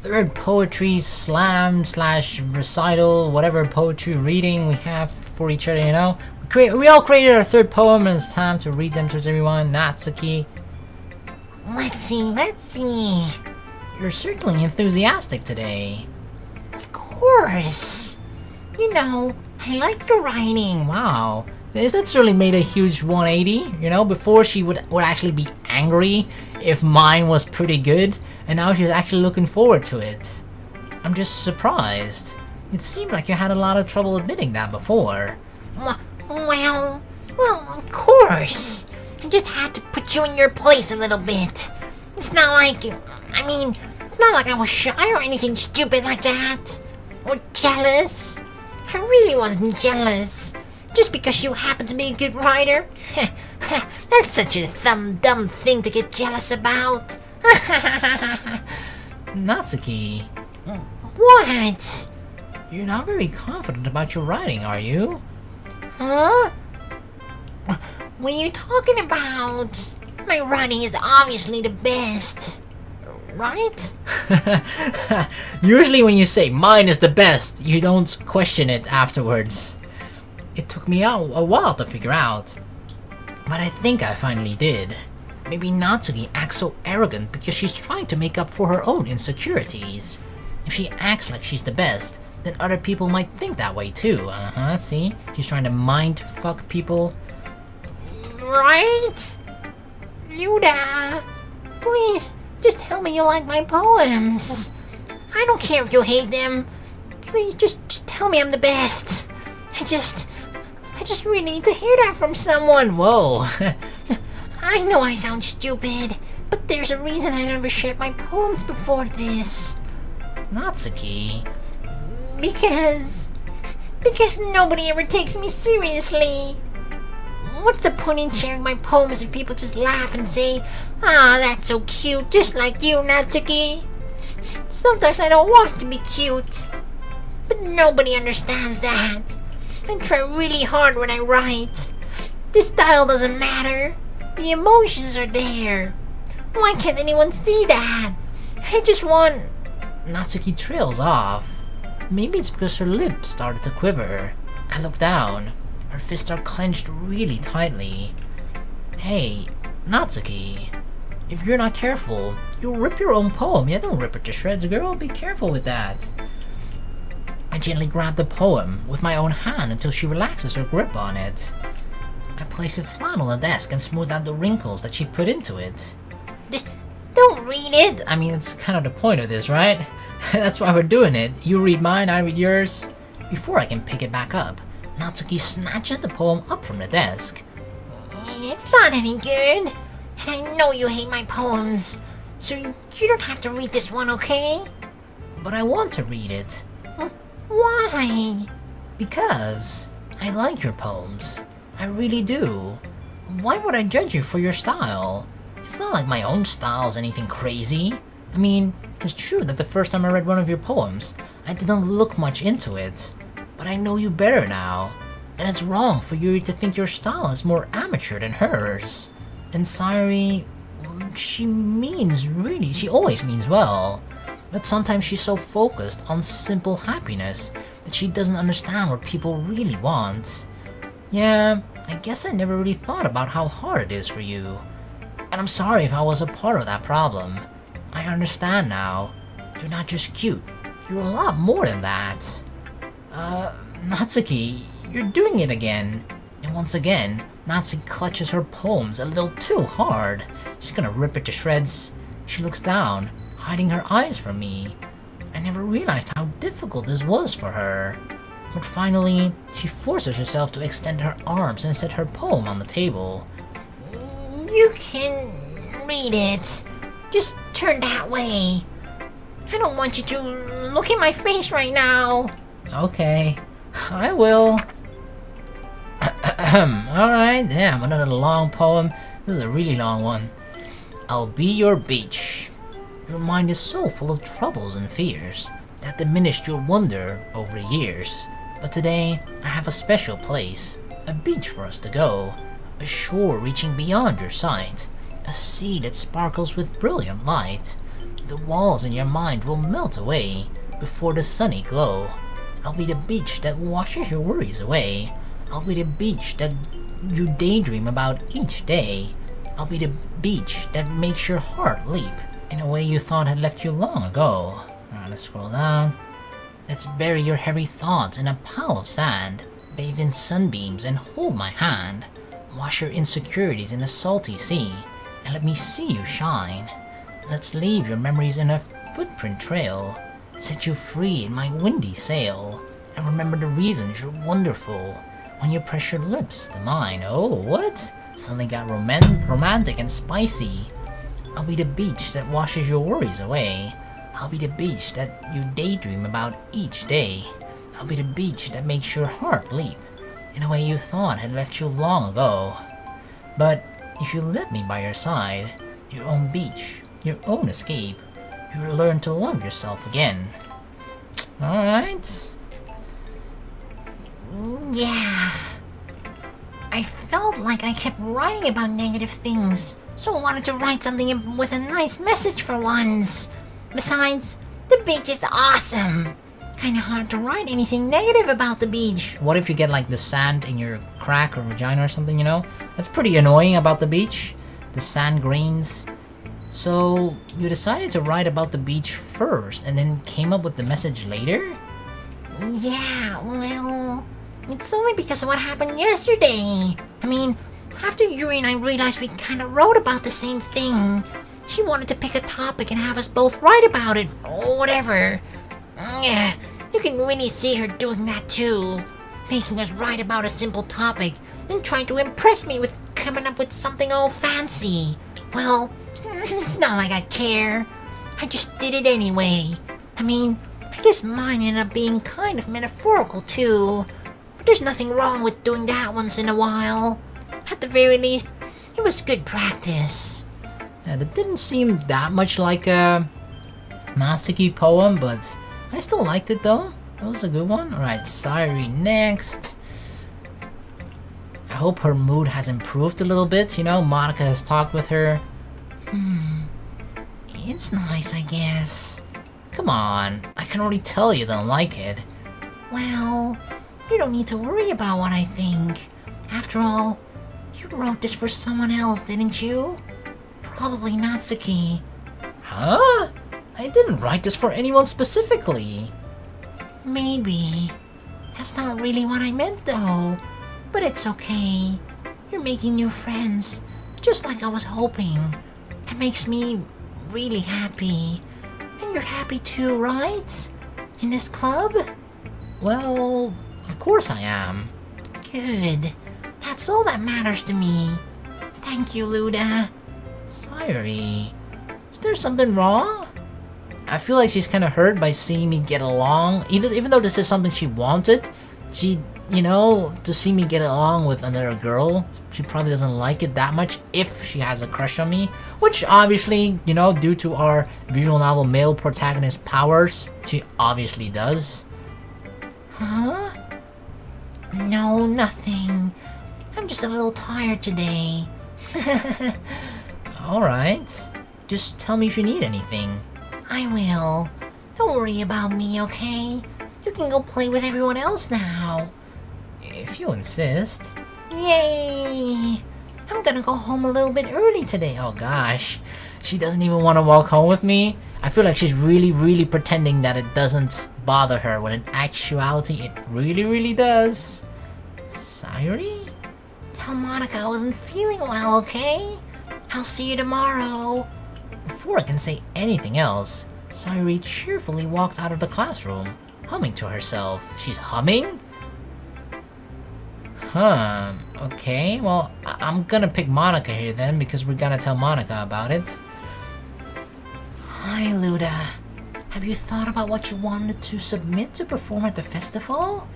third poetry slam slash recital, whatever poetry reading we have for each other, you know? We all created our third poem and it's time to read them to everyone. Natsuki. Let's see. You're certainly enthusiastic today. Of course. You know, I like your writing. Wow. That's really made a huge 180, you know? Before she would actually be angry if mine was pretty good, and now she's actually looking forward to it. I'm just surprised. It seemed like you had a lot of trouble admitting that before. Well, of course. I just had to put you in your place a little bit. It's not like, it's not like I was shy or anything stupid like that. Or jealous. I really wasn't jealous. Just because you happen to be a good writer? That's such a dumb thing to get jealous about. Natsuki. What? You're not very confident about your writing, are you? Huh? What are you talking about? My writing is obviously the best. Right? Usually when you say mine is the best, you don't question it afterwards. It took me a while to figure out, but I think I finally did. Maybe Natsuki acts so arrogant because she's trying to make up for her own insecurities. If she acts like she's the best, then other people might think that way too. See? She's trying to mind fuck people. Right? Luda, please, just tell me you like my poems. I don't care if you hate them. Please, just tell me I'm the best. I just really need to hear that from someone. Whoa. I know I sound stupid, but there's a reason I never shared my poems before this. Natsuki. Because nobody ever takes me seriously. What's the point in sharing my poems if people just laugh and say, "Ah, that's so cute, just like you, Natsuki." Sometimes I don't want to be cute, but nobody understands that. I try really hard when I write. The style doesn't matter. The emotions are there. Why can't anyone see that? I just want... Natsuki trails off. Maybe it's because her lips started to quiver. I look down. Her fists are clenched really tightly. Hey, Natsuki. If you're not careful, you'll rip your own poem. Yeah, don't rip it to shreds, girl. Be careful with that. I gently grab the poem with my own hand until she relaxes her grip on it. I place it flat on the desk and smooth out the wrinkles that she put into it. Don't read it! I mean, it's kind of the point of this, right? That's why we're doing it. You read mine, I read yours. Before I can pick it back up, Natsuki snatches the poem up from the desk. It's not any good. And I know you hate my poems. So you don't have to read this one, okay? But I want to read it. Why? Because I like your poems. I really do. Why would I judge you for your style? It's not like my own style is anything crazy. I mean, it's true that the first time I read one of your poems, I didn't look much into it. But I know you better now. And it's wrong for Yuri to think your style is more amateur than hers. And Sayori, she always means well. But sometimes she's so focused on simple happiness that she doesn't understand what people really want. Yeah, I guess I never really thought about how hard it is for you. And I'm sorry if I was a part of that problem. I understand now. You're not just cute. You're a lot more than that. Natsuki, you're doing it again. And once again, Natsuki clutches her poems a little too hard. She's gonna rip it to shreds. She looks down, hiding her eyes from me. I never realized how difficult this was for her. But finally, she forces herself to extend her arms and set her poem on the table. You can read it. Just turn that way. I don't want you to look in my face right now. Okay, I will. Alright, damn, another long poem. This is a really long one. I'll be your beach. Your mind is so full of troubles and fears that diminished your wonder over the years. But today, I have a special place, a beach for us to go, a shore reaching beyond your sight, a sea that sparkles with brilliant light. The walls in your mind will melt away before the sunny glow. I'll be the beach that washes your worries away. I'll be the beach that you daydream about each day. I'll be the beach that makes your heart leap in a way you thought had left you long ago. Alright, let's scroll down. Let's bury your heavy thoughts in a pile of sand. Bathe in sunbeams and hold my hand. Wash your insecurities in a salty sea, and let me see you shine. Let's leave your memories in a footprint trail. Set you free in my windy sail. And remember the reasons you're wonderful when you press your lips to mine. Oh, what? Suddenly got romantic and spicy. I'll be the beach that washes your worries away. I'll be the beach that you daydream about each day. I'll be the beach that makes your heart leap in a way you thought had left you long ago. But if you let me by your side, your own beach, your own escape, you'll learn to love yourself again. Alright. Yeah. I felt like I kept writing about negative things, so I wanted to write something with a nice message for once. Besides, the beach is awesome. Kinda hard to write anything negative about the beach. What if you get like the sand in your crack or vagina or something, you know? That's pretty annoying about the beach. The sand grains. So, you decided to write about the beach first and then came up with the message later? Yeah, well, it's only because of what happened yesterday. I mean, after Yuri and I realized we kinda wrote about the same thing, she wanted to pick a topic and have us both write about it, or whatever. Yeah, you can really see her doing that too. Making us write about a simple topic, then trying to impress me with coming up with something all fancy. Well, it's not like I care. I just did it anyway. I mean, I guess mine ended up being kind of metaphorical too. But there's nothing wrong with doing that once in a while. At the very least, it was good practice. Yeah, that didn't seem that much like a Natsuki poem, but I still liked it though. That was a good one. Alright, Sayori next. I hope her mood has improved a little bit, you know, Monika has talked with her. It's nice, I guess. Come on, I can already tell you don't like it. Well, you don't need to worry about what I think. After all, you wrote this for someone else, didn't you? Probably Natsuki. Huh? I didn't write this for anyone specifically. Maybe. That's not really what I meant though. But it's okay. You're making new friends, just like I was hoping. That makes me really happy. And you're happy too, right? In this club? Well, of course I am. Good. That's all that matters to me. Thank you, Luda. Sayori, is there something wrong? I feel like she's kind of hurt by seeing me get along, even though this is something she wanted. She, you know, to see me get along with another girl, she probably doesn't like it that much if she has a crush on me, which obviously, you know, due to our visual novel male protagonist powers, she obviously does. Huh? No, nothing. I'm just a little tired today. Alright, just tell me if you need anything. I will. Don't worry about me, okay? You can go play with everyone else now. If you insist. Yay! I'm gonna go home a little bit early today. Oh gosh, she doesn't even want to walk home with me? I feel like she's really pretending that it doesn't bother her, when in actuality it really does. Sayori? Tell Monika I wasn't feeling well, okay? I'll see you tomorrow. Before I can say anything else, Sayori cheerfully walks out of the classroom, humming to herself. She's humming? Okay, well, I'm gonna pick Monika here then, because we're gonna tell Monika about it. Hi, Luda. Have you thought about what you wanted to submit to perform at the festival?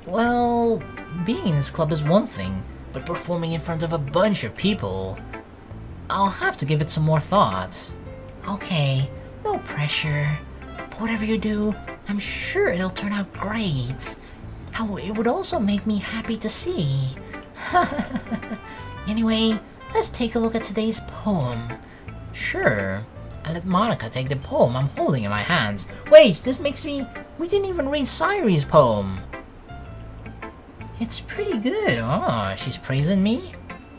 Well, being in this club is one thing, but performing in front of a bunch of people, I'll have to give it some more thought. Okay, no pressure. But whatever you do, I'm sure it'll turn out great. It would also make me happy to see. Anyway, let's take a look at today's poem. Sure. I let Monika take the poem I'm holding in my hands. Wait, this makes me... We didn't even read Sayori's poem. It's pretty good. Oh, she's praising me?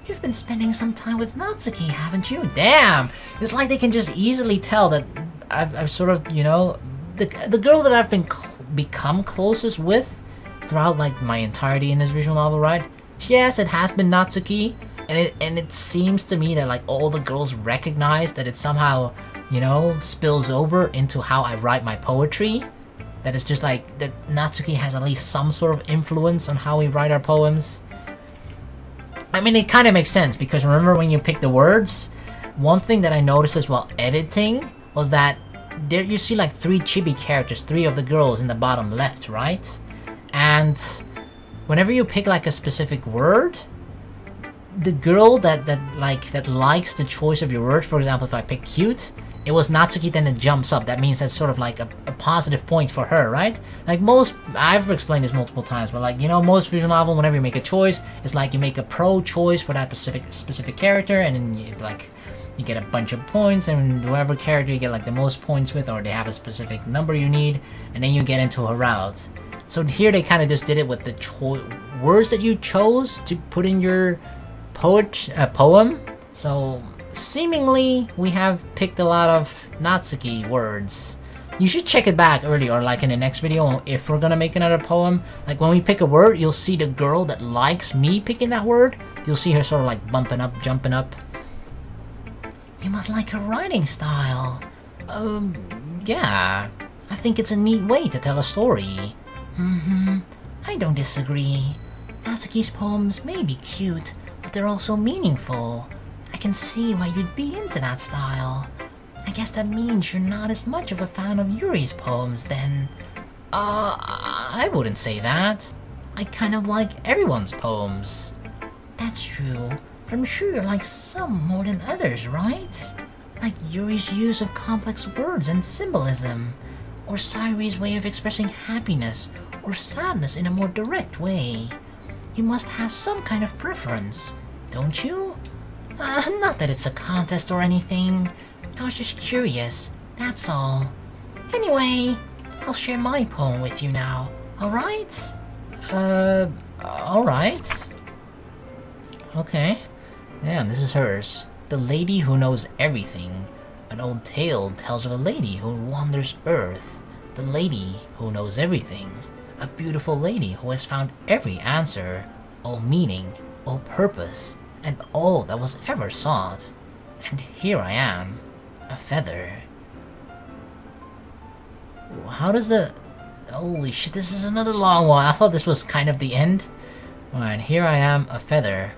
You've been spending some time with Natsuki, haven't you? Damn! It's like they can just easily tell that I've sort of, you know... The girl that I've become closest with throughout, like, my entirety in this visual novel, right? Yes, it has been Natsuki, and it seems to me that, like, all the girls recognize that it somehow, you know, spills over into how I write my poetry. That it's just like, that Natsuki has at least some sort of influence on how we write our poems. I mean, it kind of makes sense, because remember when you pick the words? One thing that I noticed as well editing was that there you see like 3 chibi characters, 3 of the girls in the bottom left, right? And whenever you pick like a specific word, the girl that likes the choice of your word, for example, if I pick cute, it was Natsuki, then it jumps up. That means that's sort of like a positive point for her, right? Like most, I've explained this multiple times, but like, you know, most visual novel, whenever you make a choice, it's like you make a pro choice for that specific character, and then you, like, you get a bunch of points, and whoever character you get like the most points with, or they have a specific number you need, and then you get into a route. So here they kind of just did it with the words that you chose to put in your poem. So seemingly we have picked a lot of Natsuki words. You should check it back earlier, or like in the next video, if we're gonna make another poem. Like when we pick a word, you'll see the girl that likes me picking that word. You'll see her sort of like bumping up, jumping up. You must like her writing style. Yeah. I think it's a neat way to tell a story. I don't disagree. Natsuki's poems may be cute, but they're also meaningful. I can see why you'd be into that style. I guess that means you're not as much of a fan of Yuri's poems then. I wouldn't say that. I kind of like everyone's poems. That's true, but I'm sure you like some more than others, right? Like Yuri's use of complex words and symbolism, or Sayori's way of expressing happiness or sadness in a more direct way. You must have some kind of preference, don't you? Not that it's a contest or anything. I was just curious, that's all. Anyway, I'll share my poem with you now, alright? Alright. Okay. Damn, this is hers. The lady who knows everything. An old tale tells of a lady who wanders Earth. The lady who knows everything. A beautiful lady who has found every answer, all meaning, all purpose, and all that was ever sought. And here I am, a feather. How does the... Holy shit, this is another long one. I thought this was kind of the end. Alright, here I am, a feather.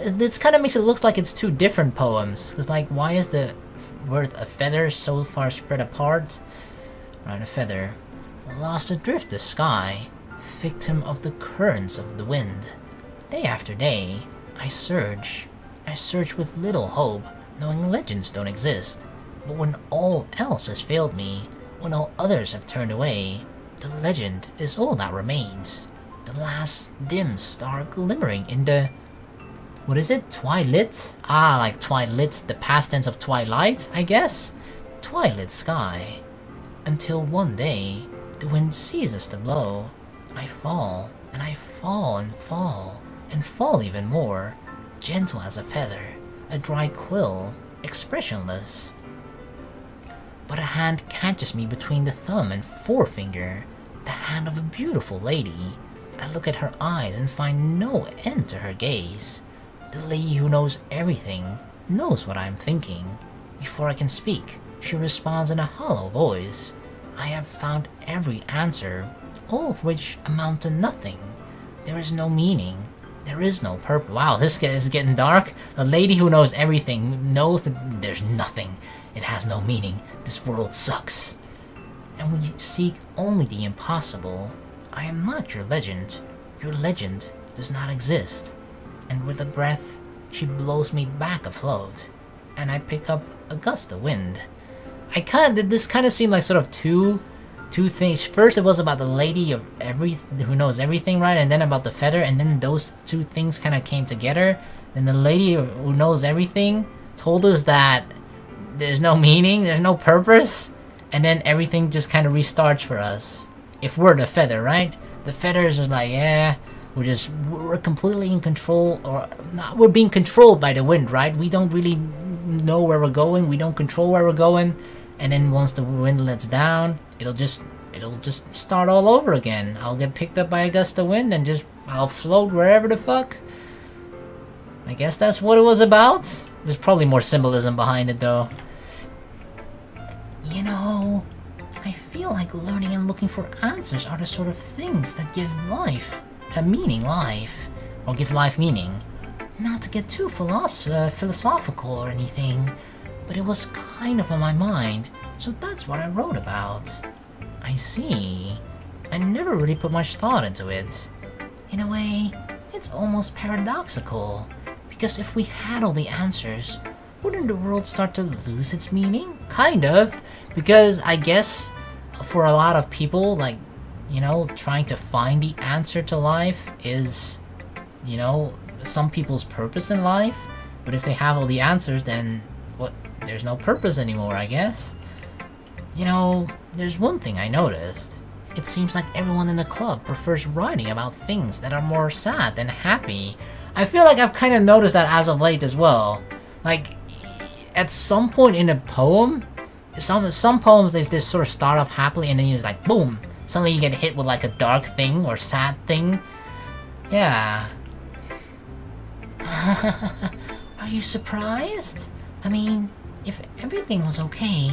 This kind of makes it look like it's 2 different poems. Because, like, why is the word a feather so far spread apart? Right, a feather. Lost adrift the sky, victim of the currents of the wind. Day after day, I search with little hope, knowing legends don't exist. But when all else has failed me, when all others have turned away, the legend is all that remains. The last dim star glimmering in the... What is it? Twilight? Ah, like twilight, the past tense of twilight, I guess? Twilight sky. Until one day, the wind ceases to blow. I fall, and I fall and fall, and fall even more. Gentle as a feather, a dry quill, expressionless. But a hand catches me between the thumb and forefinger, the hand of a beautiful lady. I look at her eyes and find no end to her gaze. The lady who knows everything knows what I am thinking. Before I can speak, she responds in a hollow voice. I have found every answer, all of which amount to nothing. There is no meaning. There is no purpose. Wow, this is getting dark. The lady who knows everything knows that there's nothing. It has no meaning. This world sucks. And we seek only the impossible. I am not your legend. Your legend does not exist. And with a breath, she blows me back afloat. And I pick up a gust of wind. This kind of seemed like sort of two things. First, it was about the lady who knows everything, right? And then about the feather, and then those 2 things kind of came together. Then the lady who knows everything told us that there's no meaning, there's no purpose, and then everything just kind of restarts for us. If we're the feather, right? The feathers are like, yeah, we're completely in control, or not, we're being controlled by the wind, right? We don't really know where we're going, we don't control where we're going, and then once the wind lets down, it'll just start all over again. I'll get picked up by a gust of wind and I'll float wherever the fuck. I guess that's what it was about. There's probably more symbolism behind it though. You know, I feel like learning and looking for answers are the sort of things that give life a meaning, or give life meaning. Not to get too philosophical or anything, but it was kind of on my mind, so that's what I wrote about. I see. I never really put much thought into it. In a way, it's almost paradoxical, because if we had all the answers, wouldn't the world start to lose its meaning? Kind of, because I guess for a lot of people, like, you know, trying to find the answer to life is, you know, some people's purpose in life. But if they have all the answers, then what? There's no purpose anymore, I guess. You know, there's one thing I noticed. It seems like everyone in the club prefers writing about things that are more sad than happy. I feel like I've kind of noticed that as of late as well. Like, at some point in a poem, some poems they just sort of start off happily and then you just like, boom, suddenly you get hit with like a dark thing or sad thing. Yeah. Are you surprised? I mean, if everything was okay,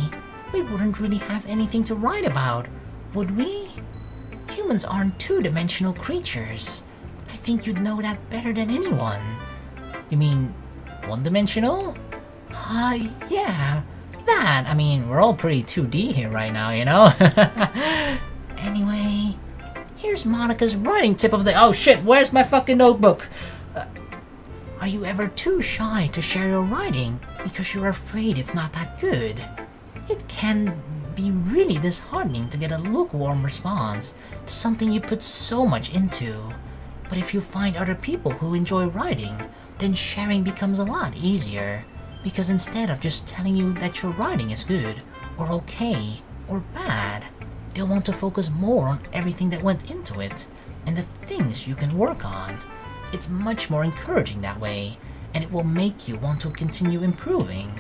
we wouldn't really have anything to write about, would we? Humans aren't two-dimensional creatures. I think you'd know that better than anyone. You mean one-dimensional? Yeah, that. I mean, we're all pretty 2D here right now, you know? Anyway, here's Monika's writing tip of the— oh shit, where's my fucking notebook? Are you ever too shy to share your writing because you're afraid it's not that good? It can be really disheartening to get a lukewarm response to something you put so much into. But if you find other people who enjoy writing, then sharing becomes a lot easier. Because instead of just telling you that your writing is good, or okay, or bad, they'll want to focus more on everything that went into it, and the things you can work on. It's much more encouraging that way, and it will make you want to continue improving.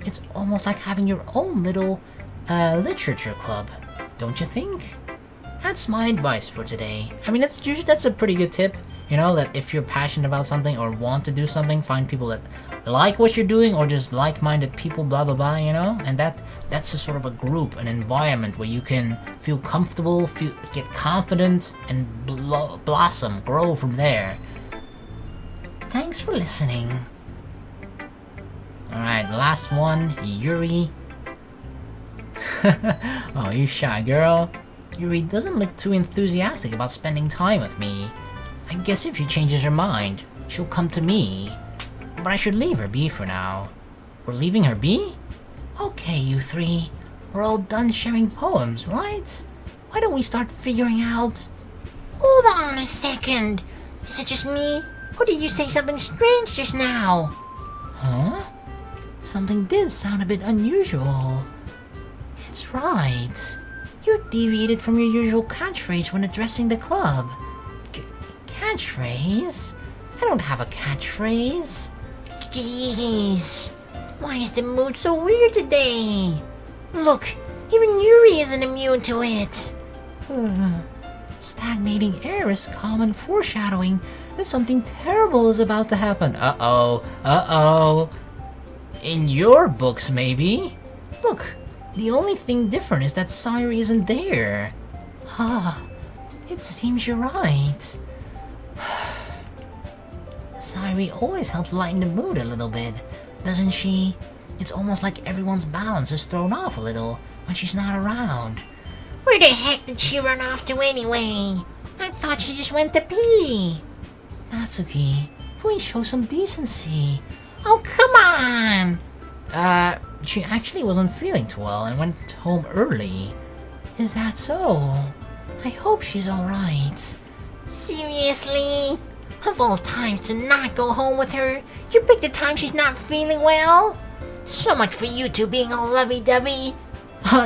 It's almost like having your own little literature club, don't you think? That's my advice for today. I mean, that's a pretty good tip, you know, that if you're passionate about something or want to do something, find people that like what you're doing or just like-minded people, blah blah blah, you know, and that's a sort of a group, an environment where you can feel comfortable, get confident, and blossom, grow from there. Thanks for listening. Alright, last one, Yuri. Oh, you shy girl. Yuri doesn't look too enthusiastic about spending time with me. I guess if she changes her mind, she'll come to me. But I should leave her be for now. We're leaving her be? Okay, you three. We're all done sharing poems, right? Why don't we start figuring out— Hold on a second. Is it just me? Or did you say something strange just now? Huh? Something did sound a bit unusual. It's right. You deviated from your usual catchphrase when addressing the club. Catchphrase? I don't have a catchphrase. Jeez. Why is the mood so weird today? Look, even Yuri isn't immune to it. Stagnating air is common foreshadowing that something terrible is about to happen. Uh-oh. Uh-oh. In your books, maybe? Look, the only thing different is that Sayori isn't there. It seems you're right. Sayori always helps lighten the mood a little bit, doesn't she? It's almost like everyone's balance is thrown off a little when she's not around. Where the heck did she run off to anyway? I thought she just went to pee. Natsuki, please show some decency. Oh, come on! She actually wasn't feeling too well and went home early. Is that so? I hope she's alright. Seriously? Of all times to not go home with her, you picked the time she's not feeling well? So much for you two being all lovey-dovey.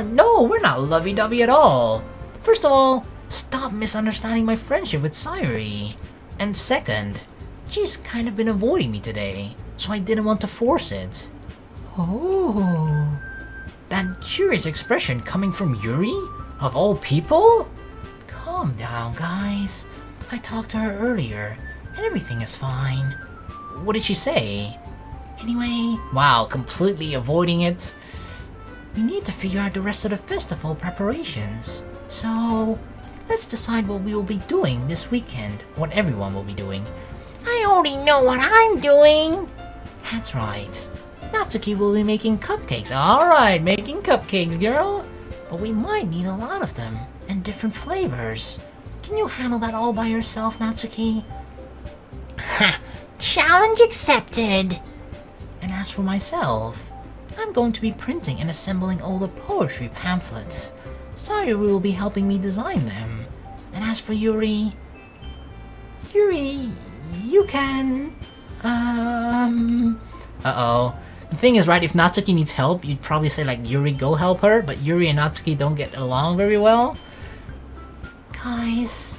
No, we're not lovey-dovey at all. First of all, stop misunderstanding my friendship with Sayori. And second, she's kind of been avoiding me today, so I didn't want to force it. Oh, that curious expression coming from Yuri? Of all people? Calm down, guys. I talked to her earlier, and everything is fine. What did she say? Anyway, wow, completely avoiding it. We need to figure out the rest of the festival preparations. So, let's decide what we will be doing this weekend, what everyone will be doing. I already know what I'm doing. That's right. Natsuki will be making cupcakes. Alright, making cupcakes, girl. But we might need a lot of them, and different flavors. Can you handle that all by yourself, Natsuki? Ha! Challenge accepted! And as for myself, I'm going to be printing and assembling all the poetry pamphlets. Sayori will be helping me design them. And as for Yuri... Yuri, you can... Uh-oh. The thing is, right, if Natsuki needs help, you'd probably say, like, Yuri, go help her, but Yuri and Natsuki don't get along very well. Guys,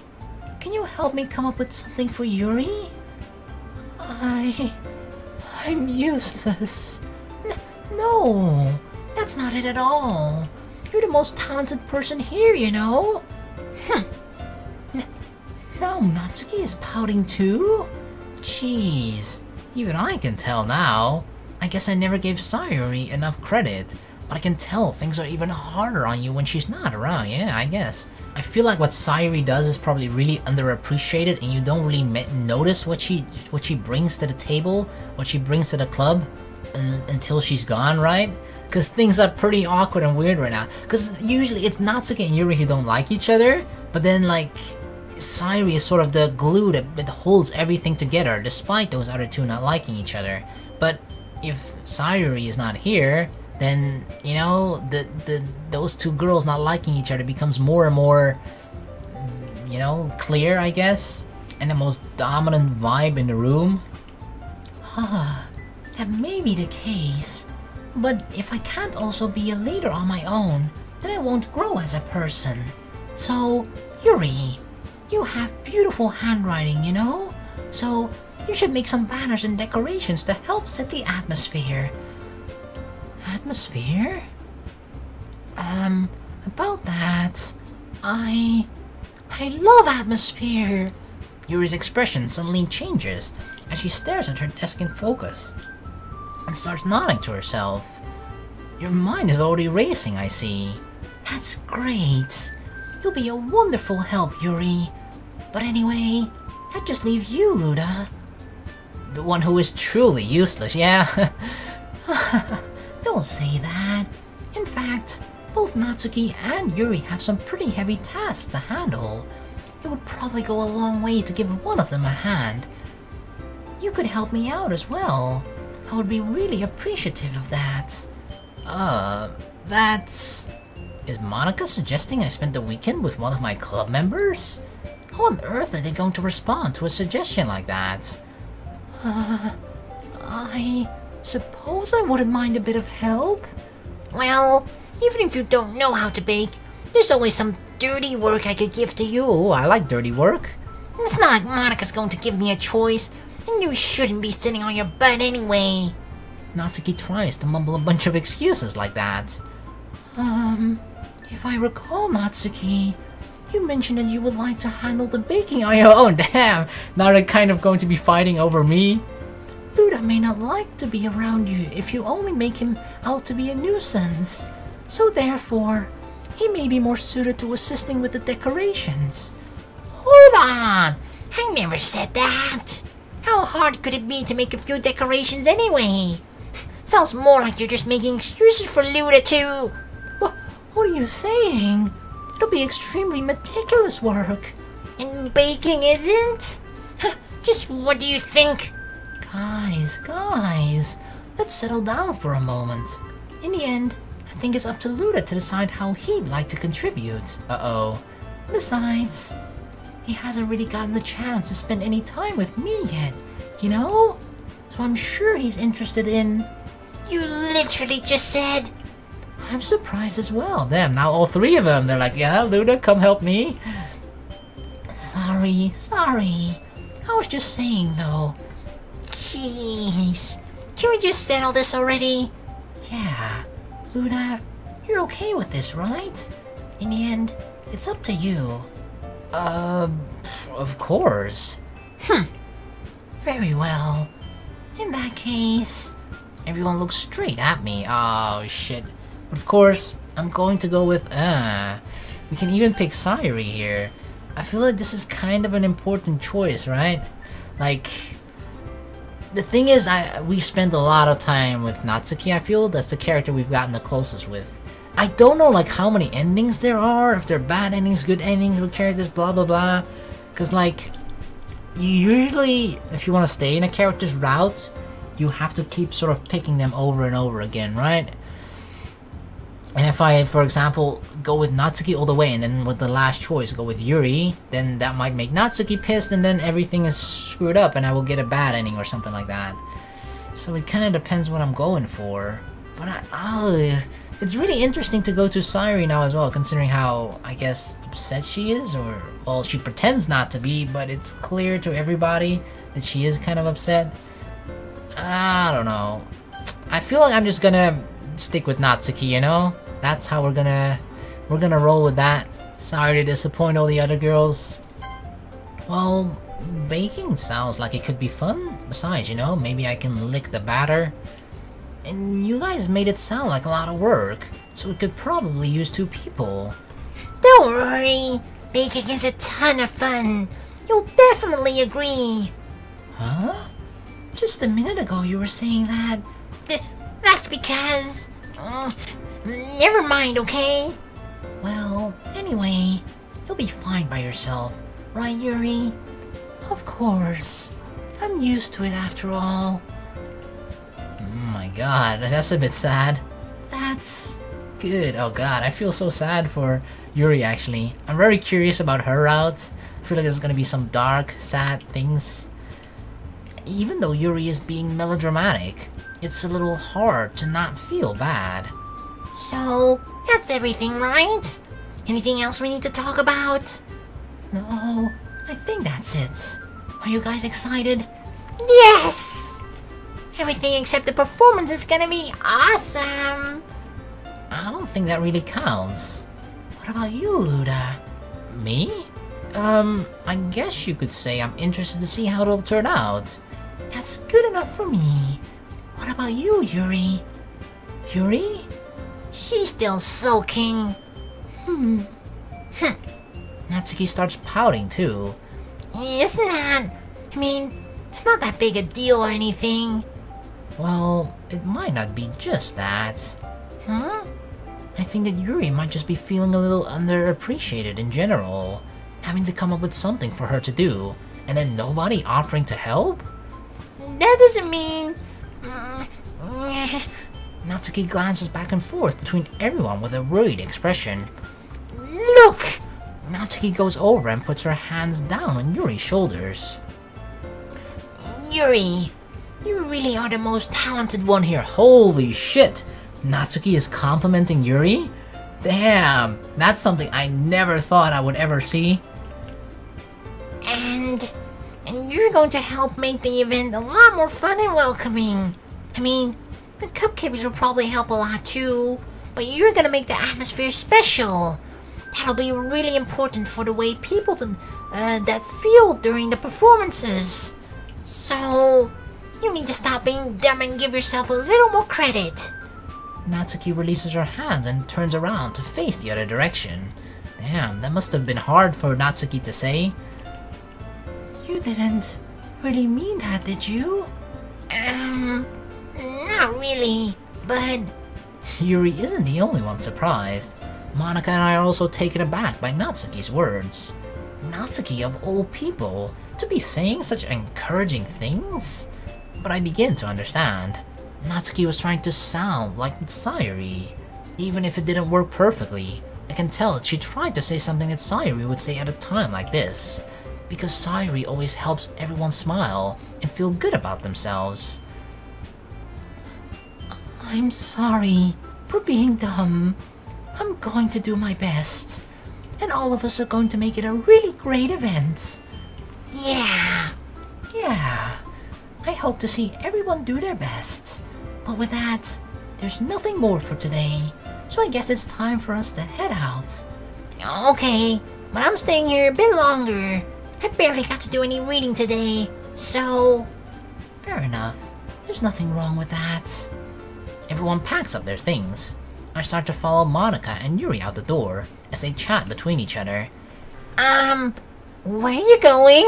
can you help me come up with something for Yuri? I'm useless. No, that's not it at all. You're the most talented person here, you know? Now Natsuki is pouting too? Jeez, even I can tell now. I guess I never gave Sayori enough credit, but I can tell things are even harder on you when she's not around, yeah, I guess. I feel like what Sayori does is probably really underappreciated and you don't really notice what she brings to the table, what she brings to the club until she's gone, right? Because things are pretty awkward and weird right now. Because usually it's Natsuki and Yuri who don't like each other, but then like Sayori is sort of the glue that holds everything together despite those other two not liking each other. But if Sayori is not here, then, you know, those two girls not liking each other becomes more and more, you know, clear, I guess, and the most dominant vibe in the room. That may be the case, but if I can't also be a leader on my own, then I won't grow as a person. So, Yuri, you have beautiful handwriting, you know? So, you should make some banners and decorations to help set the atmosphere. Atmosphere? About that, I love atmosphere. Yuri's expression suddenly changes as she stares at her desk in focus and starts nodding to herself. Your mind is already racing, I see. That's great. You'll be a wonderful help, Yuri. But anyway, that just leaves you, Luda. The one who is truly useless, yeah? Don't say that. In fact, both Natsuki and Yuri have some pretty heavy tasks to handle. It would probably go a long way to give one of them a hand. You could help me out as well. I would be really appreciative of that. That's... Is Monika suggesting I spend the weekend with one of my club members? How on earth are they going to respond to a suggestion like that? I suppose I wouldn't mind a bit of help. Well, even if you don't know how to bake, there's always some dirty work I could give to you. Oh, I like dirty work. It's not like Monika's going to give me a choice, and you shouldn't be sitting on your butt anyway. Natsuki tries to mumble a bunch of excuses like that. If I recall, Natsuki, you mentioned that you would like to handle the baking on your own. Damn, now they're kind of going to be fighting over me. Luda may not like to be around you if you only make him out to be a nuisance. So therefore, he may be more suited to assisting with the decorations. Hold on! I never said that! How hard could it be to make a few decorations anyway? Sounds more like you're just making excuses for Luda too! What are you saying? It'll be extremely meticulous work. And baking isn't? Just what do you think? Guys, let's settle down for a moment. In the end, I think it's up to Luda to decide how he'd like to contribute. Uh-oh. Besides, he hasn't really gotten the chance to spend any time with me yet, you know? So I'm sure he's interested in You literally just said... I'm surprised as well. Damn, now all three of them, they're like, yeah, Luna, come help me. Sorry. I was just saying, though. Jeez. Can we just settle this already? Yeah. Luna, you're okay with this, right? In the end, it's up to you. Of course. Very well. In that case... Everyone looks straight at me. Oh, shit. But of course, I'm going to go with, We can even pick Sayori here. I feel like this is kind of an important choice, right? Like... The thing is, we spent a lot of time with Natsuki, I feel. That's the character we've gotten the closest with. I don't know, like, how many endings there are. If they're bad endings, good endings with characters, blah, blah, blah. Because, like... You usually, if you want to stay in a character's route... You have to keep sort of picking them over and over again, right? And if I, for example, go with Natsuki all the way and then with the last choice go with Yuri, then that might make Natsuki pissed and then everything is screwed up and I will get a bad ending or something like that. So it kind of depends what I'm going for. But it's really interesting to go to Sayori now as well, considering how, I guess, upset she is, or, well, she pretends not to be, but it's clear to everybody that she is kind of upset. I don't know. I feel like I'm just gonna stick with Natsuki, you know? That's how we're gonna roll with that. Sorry to disappoint all the other girls. Well, baking sounds like it could be fun. Besides, you know, maybe I can lick the batter. And you guys made it sound like a lot of work, so it could probably use 2 people. Don't worry. Baking is a ton of fun. You'll definitely agree. Huh? Just a minute ago you were saying that. That's because... never mind, okay? Well, anyway, you'll be fine by yourself, right, Yuri? Of course. I'm used to it after all. Oh my god, that's a bit sad. That's good. Oh god, I feel so sad for Yuri actually. I'm very curious about her route. I feel like there's gonna be some dark, sad things. Even though Yuri is being melodramatic, it's a little hard to not feel bad. So, that's everything, right? Anything else we need to talk about? No, I think that's it. Are you guys excited? Yes! Everything except the performance is gonna be awesome! I don't think that really counts. What about you, Luda? Me? I guess you could say I'm interested to see how it'll turn out. That's good enough for me. What about you, Yuri? Yuri? She's still sulking. Natsuki starts pouting too. It's not... I mean, it's not that big a deal or anything. Well, it might not be just that. Huh? I think that Yuri might just be feeling a little underappreciated in general. Having to come up with something for her to do, and then nobody offering to help? That doesn't mean... Natsuki glances back and forth between everyone with a worried expression. Look! Natsuki goes over and puts her hands down on Yuri's shoulders. Yuri, you really are the most talented one here. Holy shit! Natsuki is complimenting Yuri? Damn, that's something I never thought I would ever see. And you're going to help make the event a lot more fun and welcoming. I mean, the cupcakes will probably help a lot too, but you're gonna make the atmosphere special. That'll be really important for the way people that feel during the performances. So, you need to stop being dumb and give yourself a little more credit. Natsuki releases her hands and turns around to face the other direction. Damn, that must have been hard for Natsuki to say. You didn't really mean that, did you? Not really, but... Yuri isn't the only one surprised. Monika and I are also taken aback by Natsuki's words. Natsuki, of all people, to be saying such encouraging things? But I begin to understand. Natsuki was trying to sound like Sayori. Even if it didn't work perfectly, I can tell that she tried to say something that Sayori would say at a time like this. Because Sayori always helps everyone smile and feel good about themselves. I'm sorry for being dumb. I'm going to do my best. And all of us are going to make it a really great event. Yeah. Yeah. I hope to see everyone do their best. But with that, there's nothing more for today. So I guess it's time for us to head out. Okay, but I'm staying here a bit longer. I barely got to do any reading today, so... Fair enough. There's nothing wrong with that. Everyone packs up their things. I start to follow Monika and Yuri out the door as they chat between each other. Where are you going?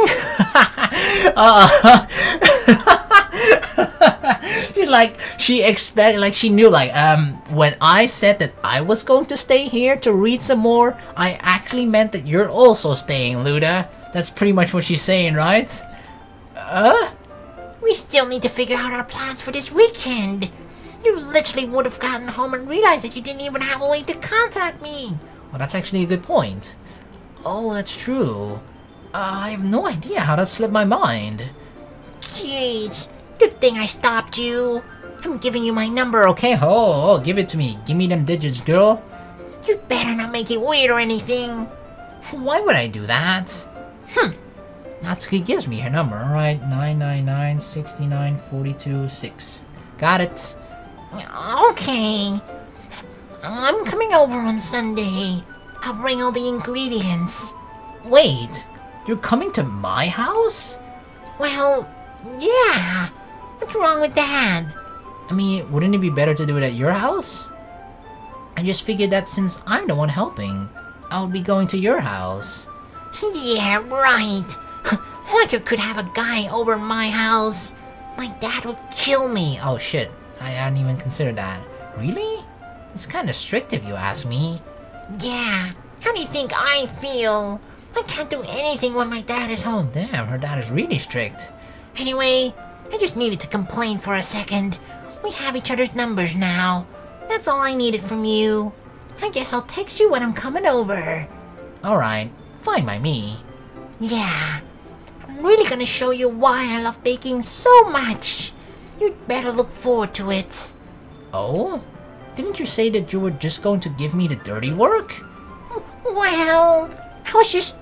She's like, she knew, when I said that I was going to stay here to read some more, I actually meant that you're also staying, Luda. That's pretty much what she's saying, right? We still need to figure out our plans for this weekend. You literally would have gotten home and realized that you didn't even have a way to contact me. Well, that's actually a good point. Oh, that's true. I have no idea how that slipped my mind. Jeez, good thing I stopped you. I'm giving you my number, okay? Oh, give it to me. Give me them digits, girl. You better not make it weird or anything. Why would I do that? Natsuki gives me her number, alright. 999-69-42-6. Got it. Okay. I'm coming over on Sunday. I'll bring all the ingredients. Wait, you're coming to my house? Well, yeah. What's wrong with that? I mean, wouldn't it be better to do it at your house? I just figured that since I'm the one helping, I would be going to your house. Yeah, right. Like I could have a guy over at my house. My dad would kill me. Oh shit, I hadn't even considered that. Really? It's kinda strict if you ask me. Yeah, how do you think I feel? I can't do anything when my dad is home. Damn, her dad is really strict. Anyway, I just needed to complain for a second. We have each other's numbers now. That's all I needed from you. I guess I'll text you when I'm coming over. Alright, fine by me. Yeah, I'm really gonna show you why I love baking so much. You'd better look forward to it. Oh? Didn't you say that you were just going to give me the dirty work? Well, I was just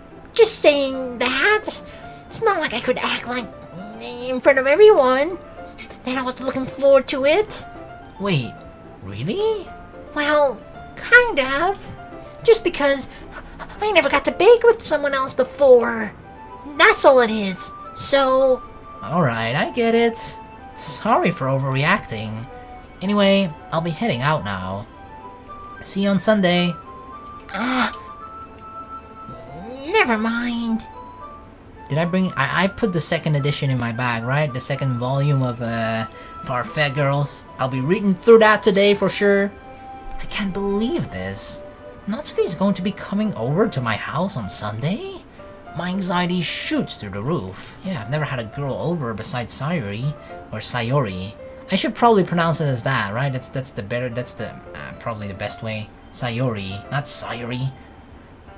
saying that. It's not like I could act like in front of everyone. Then I was looking forward to it. Wait, really? Well, kind of. Just because I never got to bake with someone else before. That's all it is. So... Alright, I get it. Sorry for overreacting. Anyway, I'll be heading out now. See you on Sunday. Never mind. Did I bring... I put the second edition in my bag, right? The second volume of, Parfait Girls. I'll be reading through that today for sure. I can't believe this. Natsuki's going to be coming over to my house on Sunday? My anxiety shoots through the roof. Yeah, I've never had a girl over besides Sayori, or Sayori. I should probably pronounce it as that, right? That's probably the best way. Sayori, not Sayori.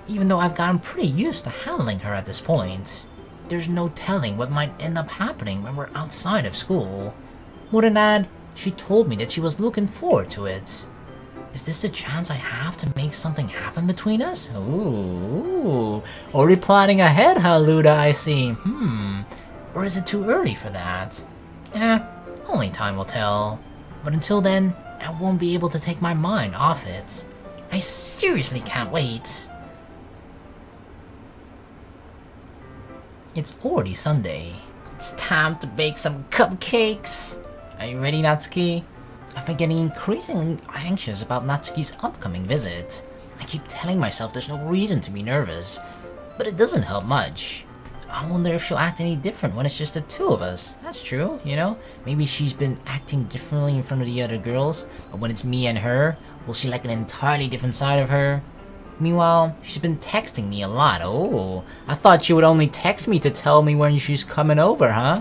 Even though I've gotten pretty used to handling her at this point. There's no telling what might end up happening when we're outside of school. More than that, she told me that she was looking forward to it. Is this the chance I have to make something happen between us? Ooh, already planning ahead, huh, Luda, I see. Or is it too early for that? Only time will tell. But until then, I won't be able to take my mind off it. I seriously can't wait. It's already Sunday. It's time to bake some cupcakes. Are you ready, Natsuki? I've been getting increasingly anxious about Natsuki's upcoming visit. I keep telling myself there's no reason to be nervous, but it doesn't help much. I wonder if she'll act any different when it's just the two of us. That's true, you know? Maybe she's been acting differently in front of the other girls, but when it's me and her, will she like an entirely different side of her? Meanwhile, she's been texting me a lot. Oh, I thought she would only text me to tell me when she's coming over, huh?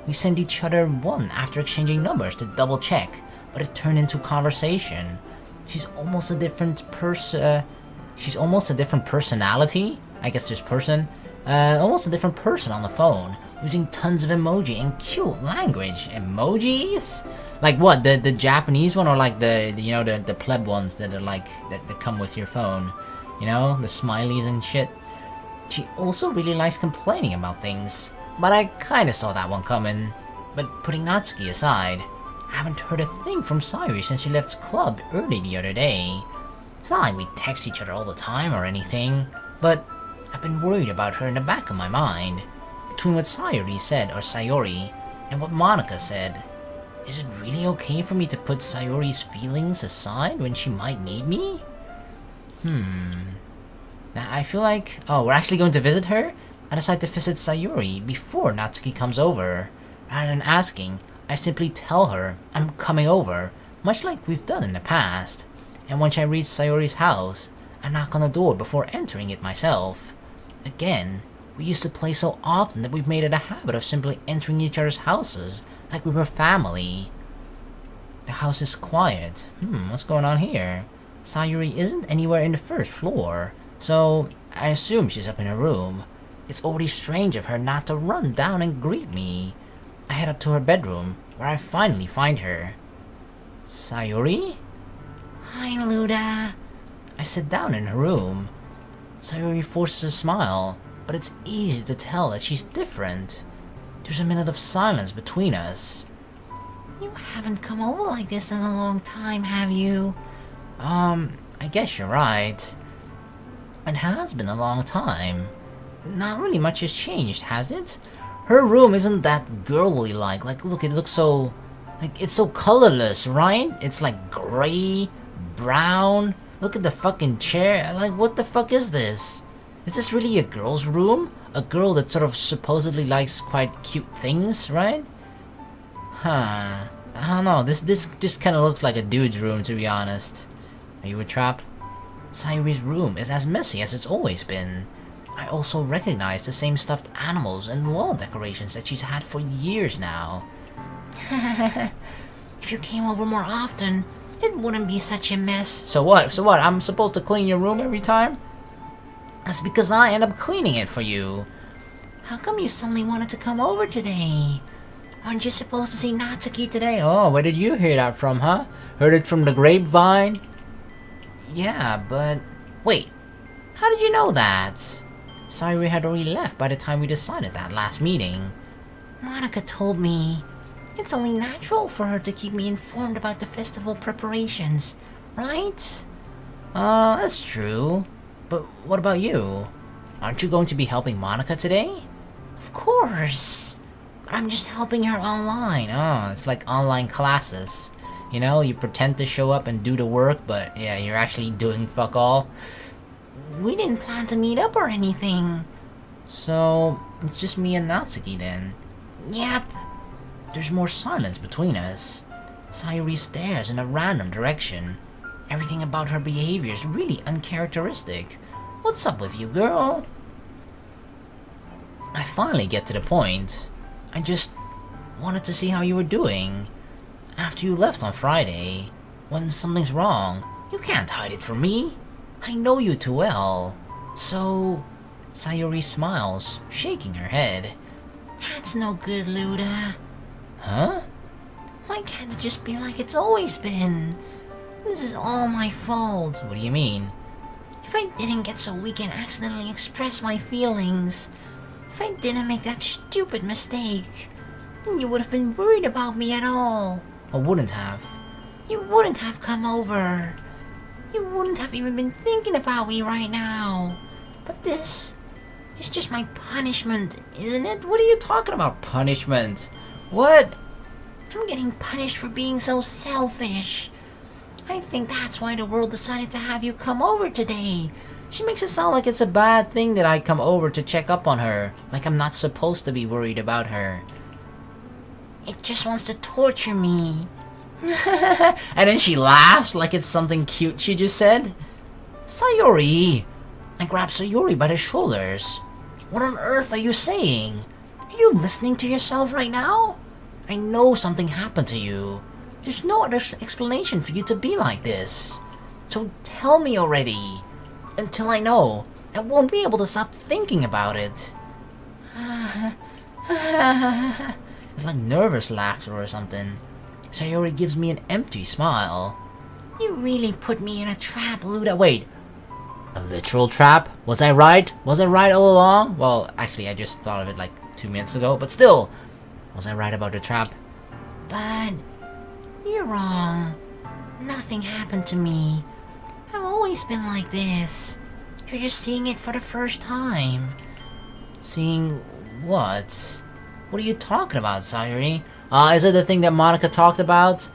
We sent each other one after exchanging numbers to double check, but it turned into conversation. She's almost a different personality. I guess just person. Almost a different person on the phone, using tons of emoji and cute language. Emojis? Like what? The Japanese one, or like the you know the pleb ones that are like that come with your phone? You know, the smileys and shit. She also really likes complaining about things, but I kinda saw that one coming. But putting Natsuki aside, I haven't heard a thing from Sayori since she left club early the other day. It's not like we text each other all the time or anything, but I've been worried about her in the back of my mind. Between what Sayori and what Monika said, is it really okay for me to put Sayori's feelings aside when she might need me? I feel like... Oh, we're actually going to visit her? I decide to visit Sayori before Natsuki comes over. Rather than asking, I simply tell her I'm coming over, much like we've done in the past. And once I reach Sayori's house, I knock on the door before entering it myself. Again, we used to play so often that we've made it a habit of simply entering each other's houses like we were family. The house is quiet. What's going on here? Sayori isn't anywhere in the first floor, so I assume she's up in her room. It's already strange of her not to run down and greet me. I head up to her bedroom, where I finally find her. Sayori? Hi, Luda. I sit down in her room. Sayori forces a smile, but it's easy to tell that she's different. There's a minute of silence between us. You haven't come over like this in a long time, have you? I guess you're right. It has been a long time. Not really much has changed, has it? Her room isn't that girly-like. Like, look, it looks so... Like, it's so colorless, right? It's like gray, brown. Look at the fucking chair. Like, what the fuck is this? Is this really a girl's room? A girl that sort of supposedly likes quite cute things, right? Huh. I don't know. This just kind of looks like a dude's room, to be honest. Are you a trap? Sayori's room is as messy as it's always been. I also recognize the same stuffed animals and wall decorations that she's had for years now. If you came over more often, it wouldn't be such a mess. So what? So what? I'm supposed to clean your room every time? That's because I end up cleaning it for you. How come you suddenly wanted to come over today? Aren't you supposed to see Natsuki today? Oh, where did you hear that from, huh? Heard it from the grapevine? Yeah, but... Wait, how did you know that? Sayori had already left by the time we decided that last meeting. Monika told me. It's only natural for her to keep me informed about the festival preparations, right? That's true. But what about you? Aren't you going to be helping Monika today? Of course. But I'm just helping her online. Oh, it's like online classes. You know, you pretend to show up and do the work, but yeah, you're actually doing fuck all. We didn't plan to meet up or anything. So, it's just me and Natsuki then? Yep. There's more silence between us. Sayori stares in a random direction. Everything about her behavior is really uncharacteristic. What's up with you, girl? I finally get to the point. I just wanted to see how you were doing. After you left on Friday, when something's wrong, you can't hide it from me. I know you too well. So... Sayori smiles, shaking her head. That's no good, Luda. Huh? Why can't it just be like it's always been? This is all my fault. What do you mean? If I didn't get so weak and accidentally express my feelings, if I didn't make that stupid mistake, then you would have been worried about me at all. Or wouldn't have. You wouldn't have come over. You wouldn't have even been thinking about me right now. But this is just my punishment, isn't it? What are you talking about, punishment? What? I'm getting punished for being so selfish. I think that's why the world decided to have you come over today. She makes it sound like it's a bad thing that I come over to check up on her. Like I'm not supposed to be worried about her. It just wants to torture me. And then she laughs like it's something cute she just said. Sayori! I grab Sayori by the shoulders. What on earth are you saying? Are you listening to yourself right now? I know something happened to you. There's no other explanation for you to be like this. So tell me already. Until I know, I won't be able to stop thinking about it. It's like nervous laughter or something. Sayori gives me an empty smile. You really put me in a trap, Luda, wait. A literal trap? Was I right? Was I right all along? Well, actually, I just thought of it like 2 minutes ago, but still. Was I right about the trap? But you're wrong. Nothing happened to me. I've always been like this. You're just seeing it for the first time. Seeing what? What are you talking about, Sayori? Is it the thing that Monika talked about?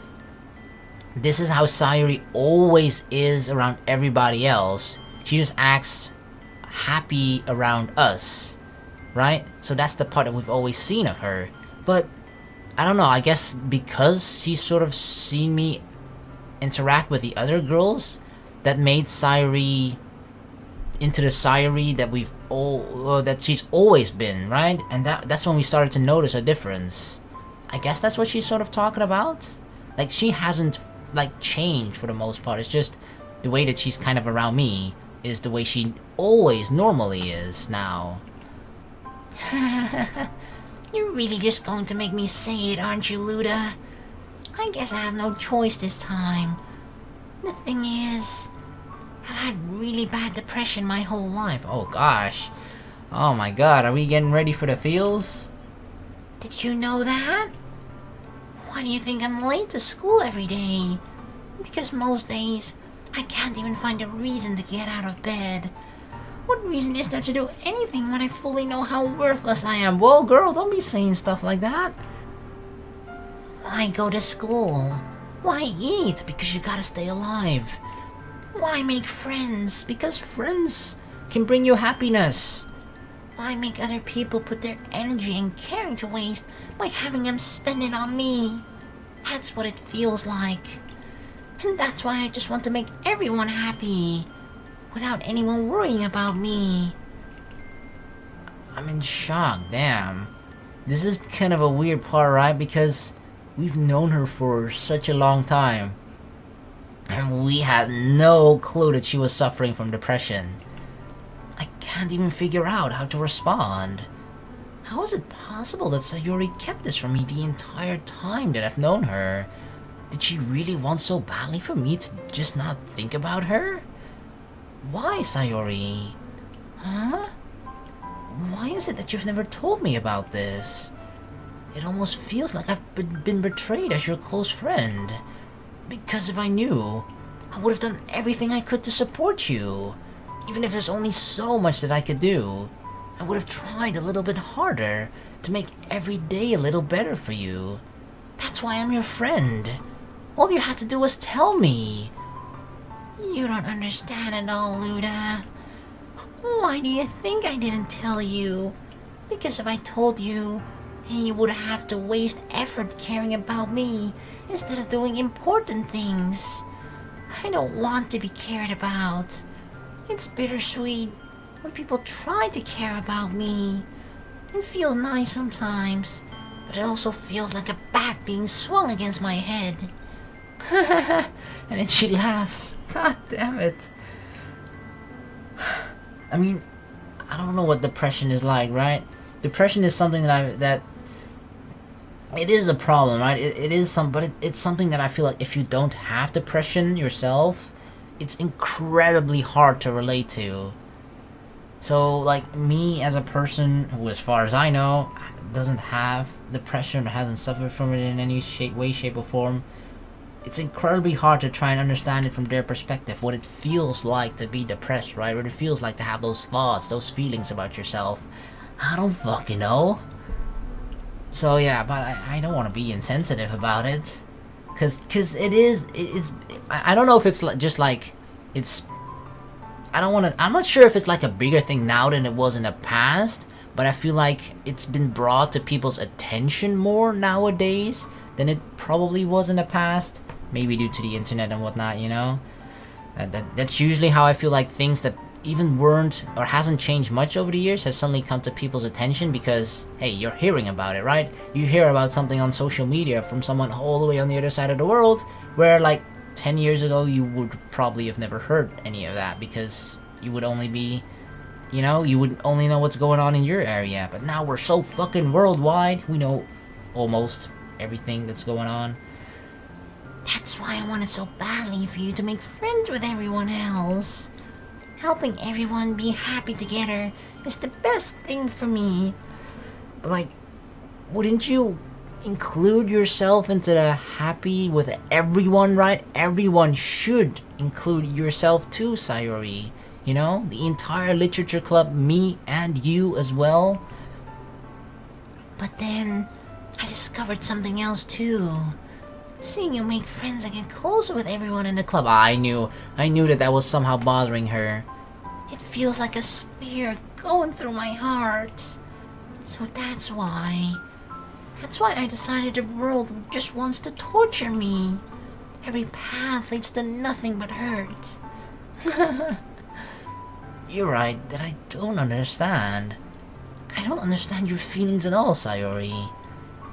This is how Sayori always is around everybody else. She just acts happy around us, right? So that's the part that we've always seen of her. But, I don't know, I guess because she's sort of seen me interact with the other girls, that made Sayori into the Sayori that that she's always been, right? And that's when we started to notice a difference. I guess that's what she's sort of talking about. Like, she hasn't, like, changed for the most part. It's just the way that she's kind of around me is the way she always normally is now. You're really just going to make me say it, aren't you, Luda? I guess I have no choice this time. The thing is, I've had really bad depression my whole life. Oh gosh. Oh my god, are we getting ready for the feels? Did you know that? Why do you think I'm late to school every day? Because most days, I can't even find a reason to get out of bed. What reason is there to do anything when I fully know how worthless I am? Whoa, girl, don't be saying stuff like that. Why go to school? Why eat? Because you gotta stay alive. Why make friends? Because friends can bring you happiness. Why make other people put their energy and caring to waste by having them spend it on me? That's what it feels like. And that's why I just want to make everyone happy, without anyone worrying about me. I'm in shock, damn. This is kind of a weird part, right? Because we've known her for such a long time. And we had no clue that she was suffering from depression. I can't even figure out how to respond. How is it possible that Sayori kept this from me the entire time that I've known her? Did she really want so badly for me to just not think about her? Why, Sayori? Huh? Why is it that you've never told me about this? It almost feels like I've been betrayed as your close friend. Because if I knew, I would have done everything I could to support you. Even if there's only so much that I could do. I would have tried a little bit harder to make every day a little better for you. That's why I'm your friend. All you had to do was tell me. You don't understand at all, Luda. Why do you think I didn't tell you? Because if I told you, you would have to waste effort caring about me instead of doing important things. I don't want to be cared about. It's bittersweet when people try to care about me. It feels nice sometimes, but it also feels like a bat being swung against my head. And then she laughs. God damn it. I mean, I don't know what depression is like, right? Depression is something that it is a problem, right? But it's something that I feel like if you don't have depression yourself, it's incredibly hard to relate to. So, like, me as a person who, as far as I know, doesn't have depression or hasn't suffered from it in any way, shape, or form, it's incredibly hard to try and understand it from their perspective, what it feels like to be depressed, right? What it feels like to have those thoughts, those feelings about yourself. I don't fucking know. So yeah, but I don't want to be insensitive about it. Cause I don't know if it's just like, I'm not sure if it's like a bigger thing now than it was in the past, but I feel like it's been brought to people's attention more nowadays than it probably was in the past. Maybe due to the internet and whatnot, you know? That's usually how I feel like things that even weren't or hasn't changed much over the years has suddenly come to people's attention because, hey, you're hearing about it, right? You hear about something on social media from someone all the way on the other side of the world, where like 10 years ago you would probably have never heard any of that because you would only be, you know, you would only know what's going on in your area. But now we're so fucking worldwide, we know almost everything that's going on. That's why I wanted so badly for you to make friends with everyone else. Helping everyone be happy together is the best thing for me. But like, wouldn't you include yourself into the happy with everyone, right? Everyone should include yourself too, Sayori. You know, the entire literature club, me and you as well. But then, I discovered something else too. Seeing you make friends and get closer with everyone in the club, I knew that was somehow bothering her. It feels like a spear going through my heart. So that's why I decided the world just wants to torture me. Every path leads to nothing but hurt. You're right that I don't understand. I don't understand your feelings at all, Sayori.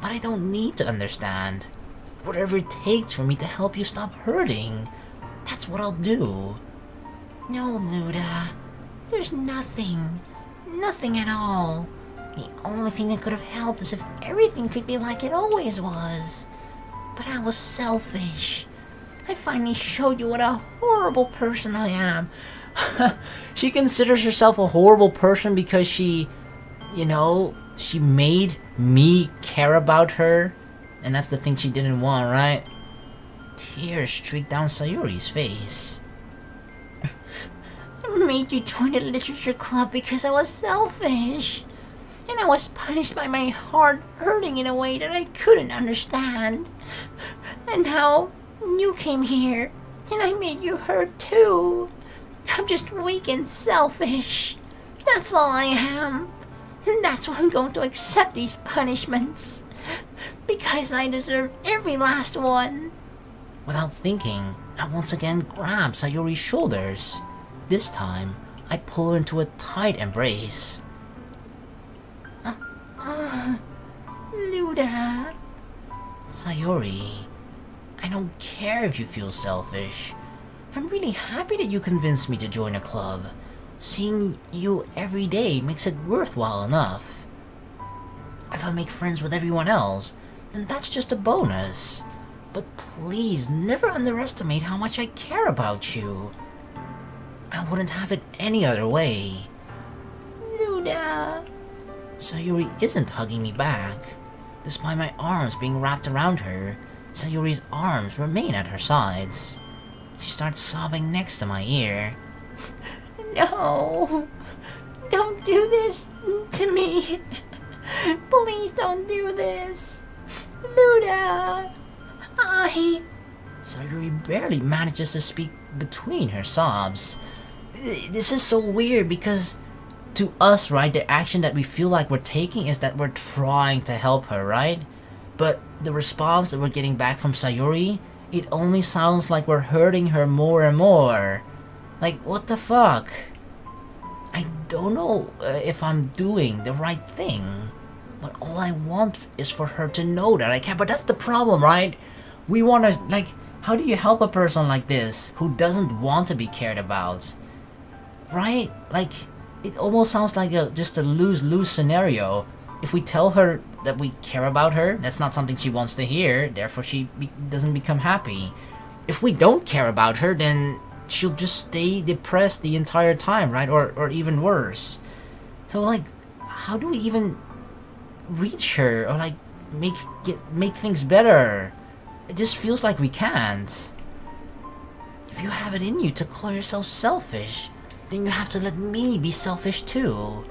But I don't need to understand. Whatever it takes for me to help you stop hurting, that's what I'll do. No, Luda. There's nothing. Nothing at all. The only thing that could have helped is if everything could be like it always was. But I was selfish. I finally showed you what a horrible person I am. She considers herself a horrible person because she, you know, she made me care about her. And that's the thing she didn't want, right? Tears streaked down Sayori's face. I made you join the literature club because I was selfish. And I was punished by my heart hurting in a way that I couldn't understand. And now you came here, and I made you hurt too. I'm just weak and selfish. That's all I am. And that's why I'm going to accept these punishments. Because I deserve every last one. Without thinking, I once again grabbed Sayori's shoulders. This time, I pull her into a tight embrace. Luda. Sayori, I don't care if you feel selfish. I'm really happy that you convinced me to join a club. Seeing you every day makes it worthwhile enough. If I make friends with everyone else, then that's just a bonus. But please, never underestimate how much I care about you. I wouldn't have it any other way. Luda. Sayori isn't hugging me back. Despite my arms being wrapped around her, Sayori's arms remain at her sides. She starts sobbing next to my ear. No. Don't do this to me. Please don't do this. Luda. Sayori barely manages to speak between her sobs. This is so weird because to us, right, the action that we feel like we're taking is that we're trying to help her, right? But the response that we're getting back from Sayori, it only sounds like we're hurting her more and more. Like, what the fuck? I don't know if I'm doing the right thing, but all I want is for her to know that I can. But that's the problem, right? We want to, like, how do you help a person like this who doesn't want to be cared about? Right? Like, it almost sounds like just a lose-lose scenario. If we tell her that we care about her, that's not something she wants to hear, therefore she doesn't become happy. If we don't care about her, then she'll just stay depressed the entire time, right? Or even worse. So, like, how do we even reach her or, like, make things better? It just feels like we can't. If you have it in you to call yourself selfish, then you have to let me be selfish too.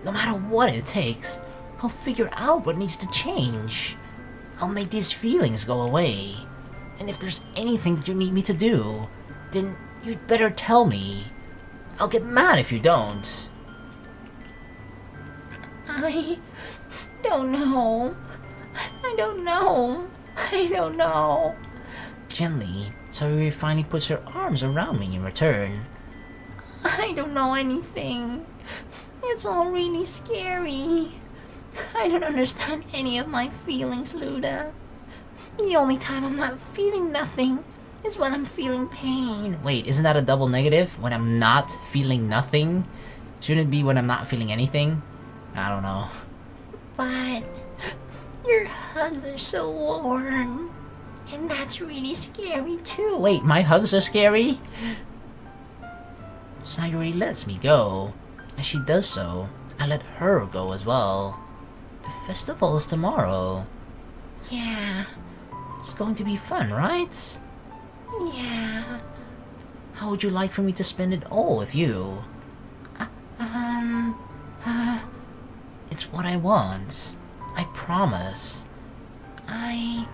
No matter what it takes, I'll figure out what needs to change. I'll make these feelings go away. And if there's anything that you need me to do, then you'd better tell me. I'll get mad if you don't. I don't know. I don't know. I don't know. Gently, Sayori finally puts her arms around me in return. I don't know anything. It's all really scary. I don't understand any of my feelings, Luda. The only time I'm not feeling nothing is when I'm feeling pain. Wait, isn't that a double negative? When I'm not feeling nothing? Shouldn't it be when I'm not feeling anything? I don't know. But your hugs are so warm. And that's really scary too. Wait, my hugs are scary? Sayori lets me go. As she does so, I let her go as well. The festival is tomorrow. Yeah. It's going to be fun, right? Yeah. How would you like for me to spend it all with you? It's what I want. I promise. I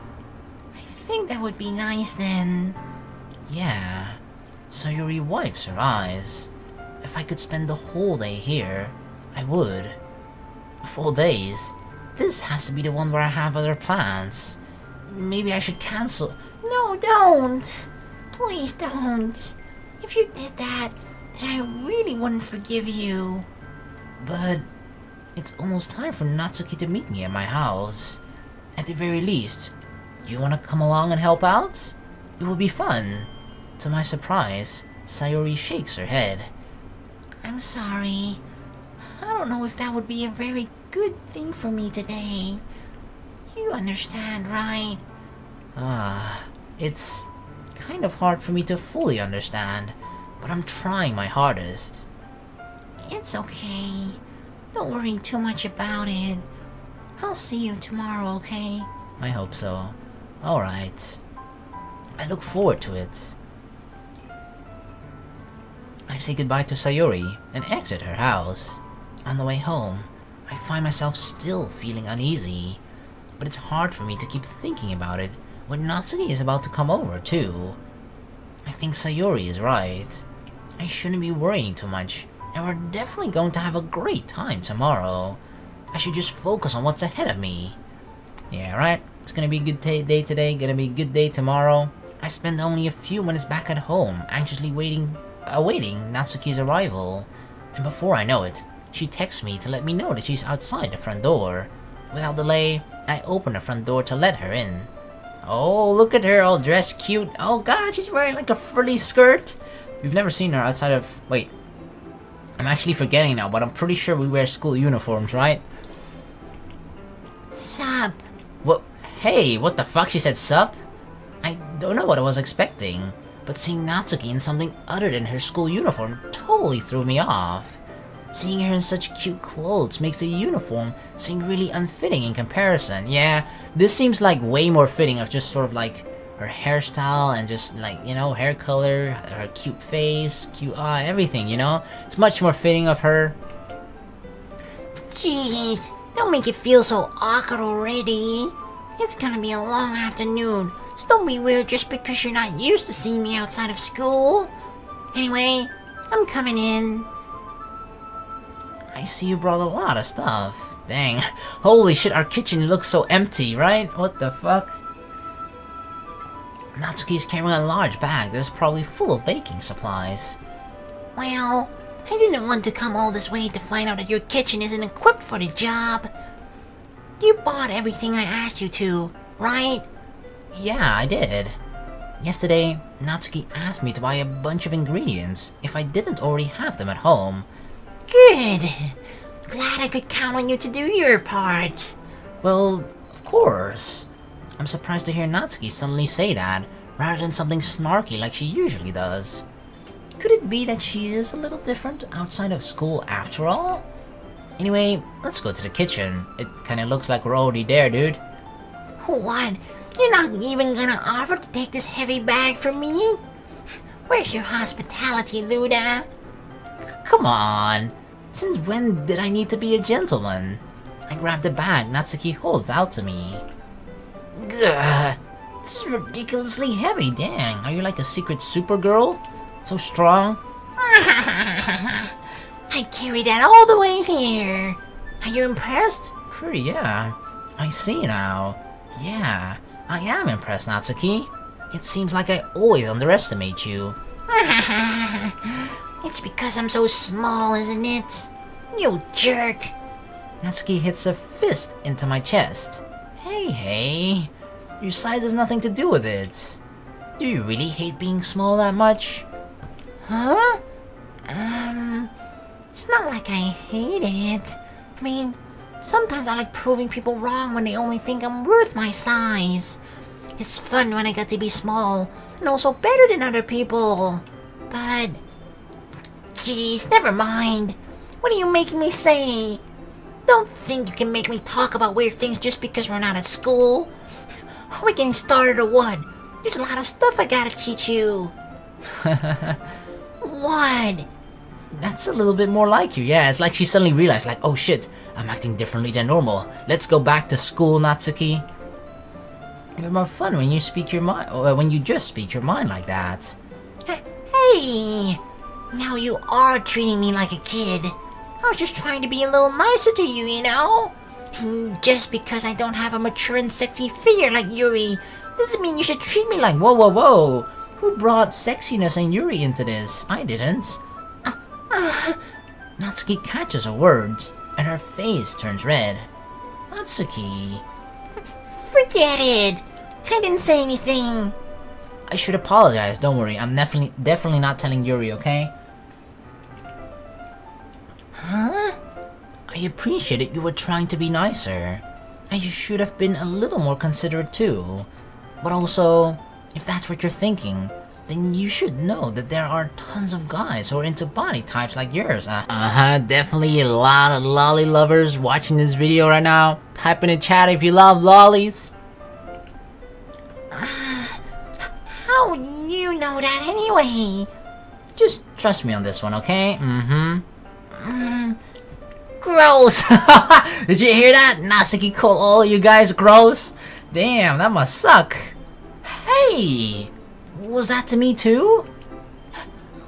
think that would be nice then. Yeah. Sayori wipes her eyes. If I could spend the whole day here, I would. 4 days? This has to be the one where I have other plans. Maybe I should cancel. No, don't. Please don't. If you did that, then I really wouldn't forgive you. But it's almost time for Natsuki to meet me at my house. At the very least, you want to come along and help out? It will be fun. To my surprise, Sayori shakes her head. I'm sorry. I don't know if that would be a very good thing for me today. You understand, right? It's kind of hard for me to fully understand, but I'm trying my hardest. It's okay. Don't worry too much about it. I'll see you tomorrow, okay? I hope so. Alright. I look forward to it. I say goodbye to Sayori and exit her house. On the way home, I find myself still feeling uneasy, but it's hard for me to keep thinking about it when Natsuki is about to come over too. I think Sayori is right. I shouldn't be worrying too much, and we're definitely going to have a great time tomorrow. I should just focus on what's ahead of me. Yeah, right? It's gonna be a good day today, gonna be a good day tomorrow. I spent only a few minutes back at home, anxiously awaiting Natsuki's arrival. And before I know it, she texts me to let me know that she's outside the front door. Without delay, I open the front door to let her in. Oh, look at her all dressed cute. Oh god, she's wearing like a frilly skirt. We've never seen her outside of... Wait. I'm actually forgetting now, but I'm pretty sure we wear school uniforms, right? Sup? What? Hey, what the fuck? She said sup? I don't know what I was expecting, but seeing Natsuki in something other than her school uniform totally threw me off. Seeing her in such cute clothes makes the uniform seem really unfitting in comparison. Yeah, this seems like way more fitting of just sort of like her hairstyle and just like, you know, hair color, her cute face, cute eye, everything, you know? It's much more fitting of her. Jeez, don't make it feel so awkward already. It's gonna be a long afternoon, so don't be weird just because you're not used to seeing me outside of school. Anyway, I'm coming in. I see you brought a lot of stuff. Dang. Holy shit, our kitchen looks so empty, right? What the fuck? Natsuki's carrying a large bag that is probably full of baking supplies. Well, I didn't want to come all this way to find out that your kitchen isn't equipped for the job. You bought everything I asked you to, right? Yeah, I did. Yesterday, Natsuki asked me to buy a bunch of ingredients if I didn't already have them at home. Good. Glad I could count on you to do your part. Well, of course. I'm surprised to hear Natsuki suddenly say that, rather than something snarky like she usually does. Could it be that she is a little different outside of school after all? Anyway, let's go to the kitchen. It kinda looks like we're already there, dude. What? You're not even gonna offer to take this heavy bag from me? Where's your hospitality, Luda? Come on. Since when did I need to be a gentleman? I grab the bag Natsuki holds out to me. Gah, this is ridiculously heavy, dang. Are you like a secret Supergirl? So strong? I carried that all the way here. Are you impressed? Pretty, yeah. I see now. Yeah, I am impressed, Natsuki. It seems like I always underestimate you. It's because I'm so small, isn't it? You jerk. Natsuki hits a fist into my chest. Hey, your size has nothing to do with it. Do you really hate being small that much? Huh? It's not like I hate it. I mean, sometimes I like proving people wrong when they only think I'm worth my size. It's fun when I get to be small, and also better than other people. But, geez, never mind. What are you making me say? Don't think you can make me talk about weird things just because we're not at school. Are we getting started or what? There's a lot of stuff I gotta teach you. What? That's a little bit more like you, yeah. It's like she suddenly realized, like, oh shit, I'm acting differently than normal. Let's go back to school, Natsuki. You're more fun when you speak your mind, or when you just speak your mind like that. Hey, now you are treating me like a kid. I was just trying to be a little nicer to you, you know? And just because I don't have a mature and sexy figure like Yuri, doesn't mean you should treat me like... Whoa, whoa, whoa! Who brought sexiness and Yuri into this? I didn't. Natsuki catches her words, and her face turns red. Natsuki... Forget it! I didn't say anything. I should apologize, don't worry. I'm definitely not telling Yuri, okay? Huh? I appreciated you were trying to be nicer. And you should have been a little more considerate too. But also, if that's what you're thinking, then you should know that there are tons of guys who are into body types like yours. Definitely a lot of lolly lovers watching this video right now. Type in the chat if you love lollies. How do you know that anyway? Just trust me on this one, okay? Gross! Did you hear that? Natsuki called all you guys gross? Damn, that must suck. Hey! Was that to me too?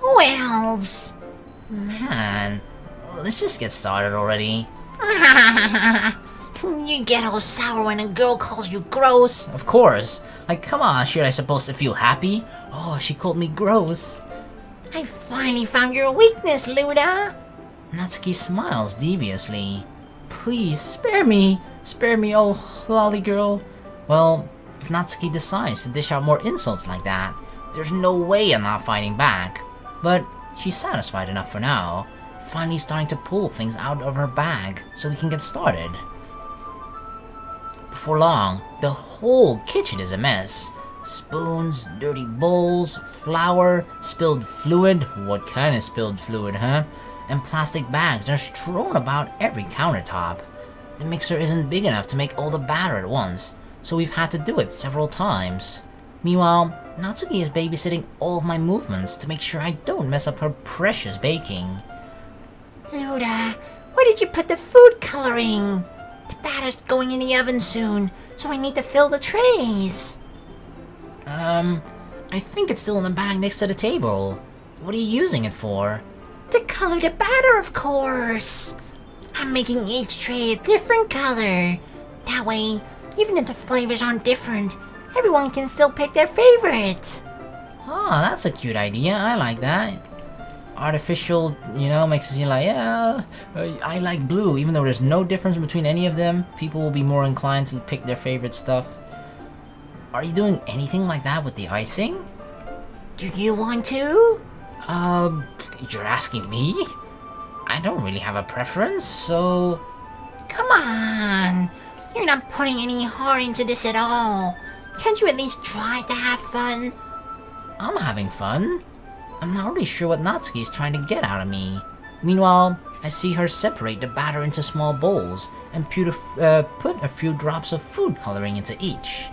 Who else? Man, let's just get started already. You get all sour when a girl calls you gross. Of course. Like, come on, should I supposed to feel happy? Oh, she called me gross. I finally found your weakness, Luda. Natsuki smiles deviously. Please, spare me. Spare me, oh, lolly girl. Well, if Natsuki decides to dish out more insults like that, there's no way I'm not fighting back. But she's satisfied enough for now, finally starting to pull things out of her bag so we can get started. Before long, the whole kitchen is a mess. Spoons, dirty bowls, flour, spilled fluid. What kind of spilled fluid, huh? And plastic bags are strewn about every countertop. The mixer isn't big enough to make all the batter at once, so we've had to do it several times. Meanwhile, Natsuki is babysitting all of my movements to make sure I don't mess up her precious baking. Luda, where did you put the food coloring? The batter's going in the oven soon, so I need to fill the trays. I think it's still in the bag next to the table. What are you using it for? To color the batter, of course. I'm making each tray a different color. That way, even if the flavors aren't different, everyone can still pick their favorite. Ah, that's a cute idea. I like that. Artificial, you know, makes it seem like, yeah, I like blue. Even though there's no difference between any of them, people will be more inclined to pick their favorite stuff. Are you doing anything like that with the icing? Do you want to? You're asking me? I don't really have a preference, so... Come on! You're not putting any heart into this at all. Can't you at least try to have fun? I'm having fun. I'm not really sure what Natsuki is trying to get out of me. Meanwhile, I see her separate the batter into small bowls and put a few drops of food coloring into each.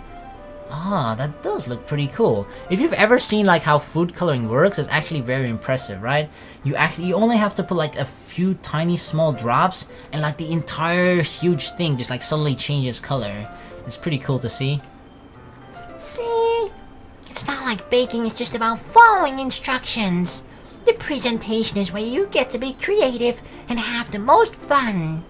Ah, that does look pretty cool. If you've ever seen like how food coloring works, it's actually very impressive, right? You only have to put like a few tiny small drops and like the entire huge thing just like suddenly changes color. It's pretty cool to see. See? It's not like baking is just about following instructions. The presentation is where you get to be creative and have the most fun.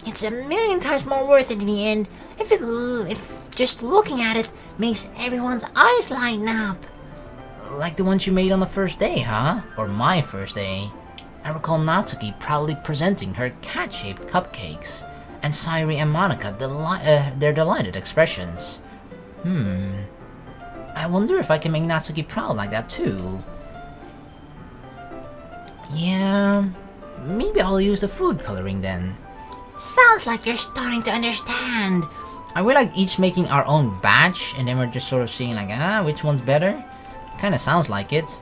It's a million times more worth it in the end if just looking at it makes everyone's eyes lighten up. Like the ones you made on the first day, huh? Or my first day. I recall Natsuki proudly presenting her cat-shaped cupcakes, and Sayori and Monika their delighted expressions. I wonder if I can make Natsuki proud like that too. Yeah, maybe I'll use the food coloring then. Sounds like you're starting to understand. Are we like each making our own batch and then we're just sort of seeing like, which one's better? Kinda sounds like it.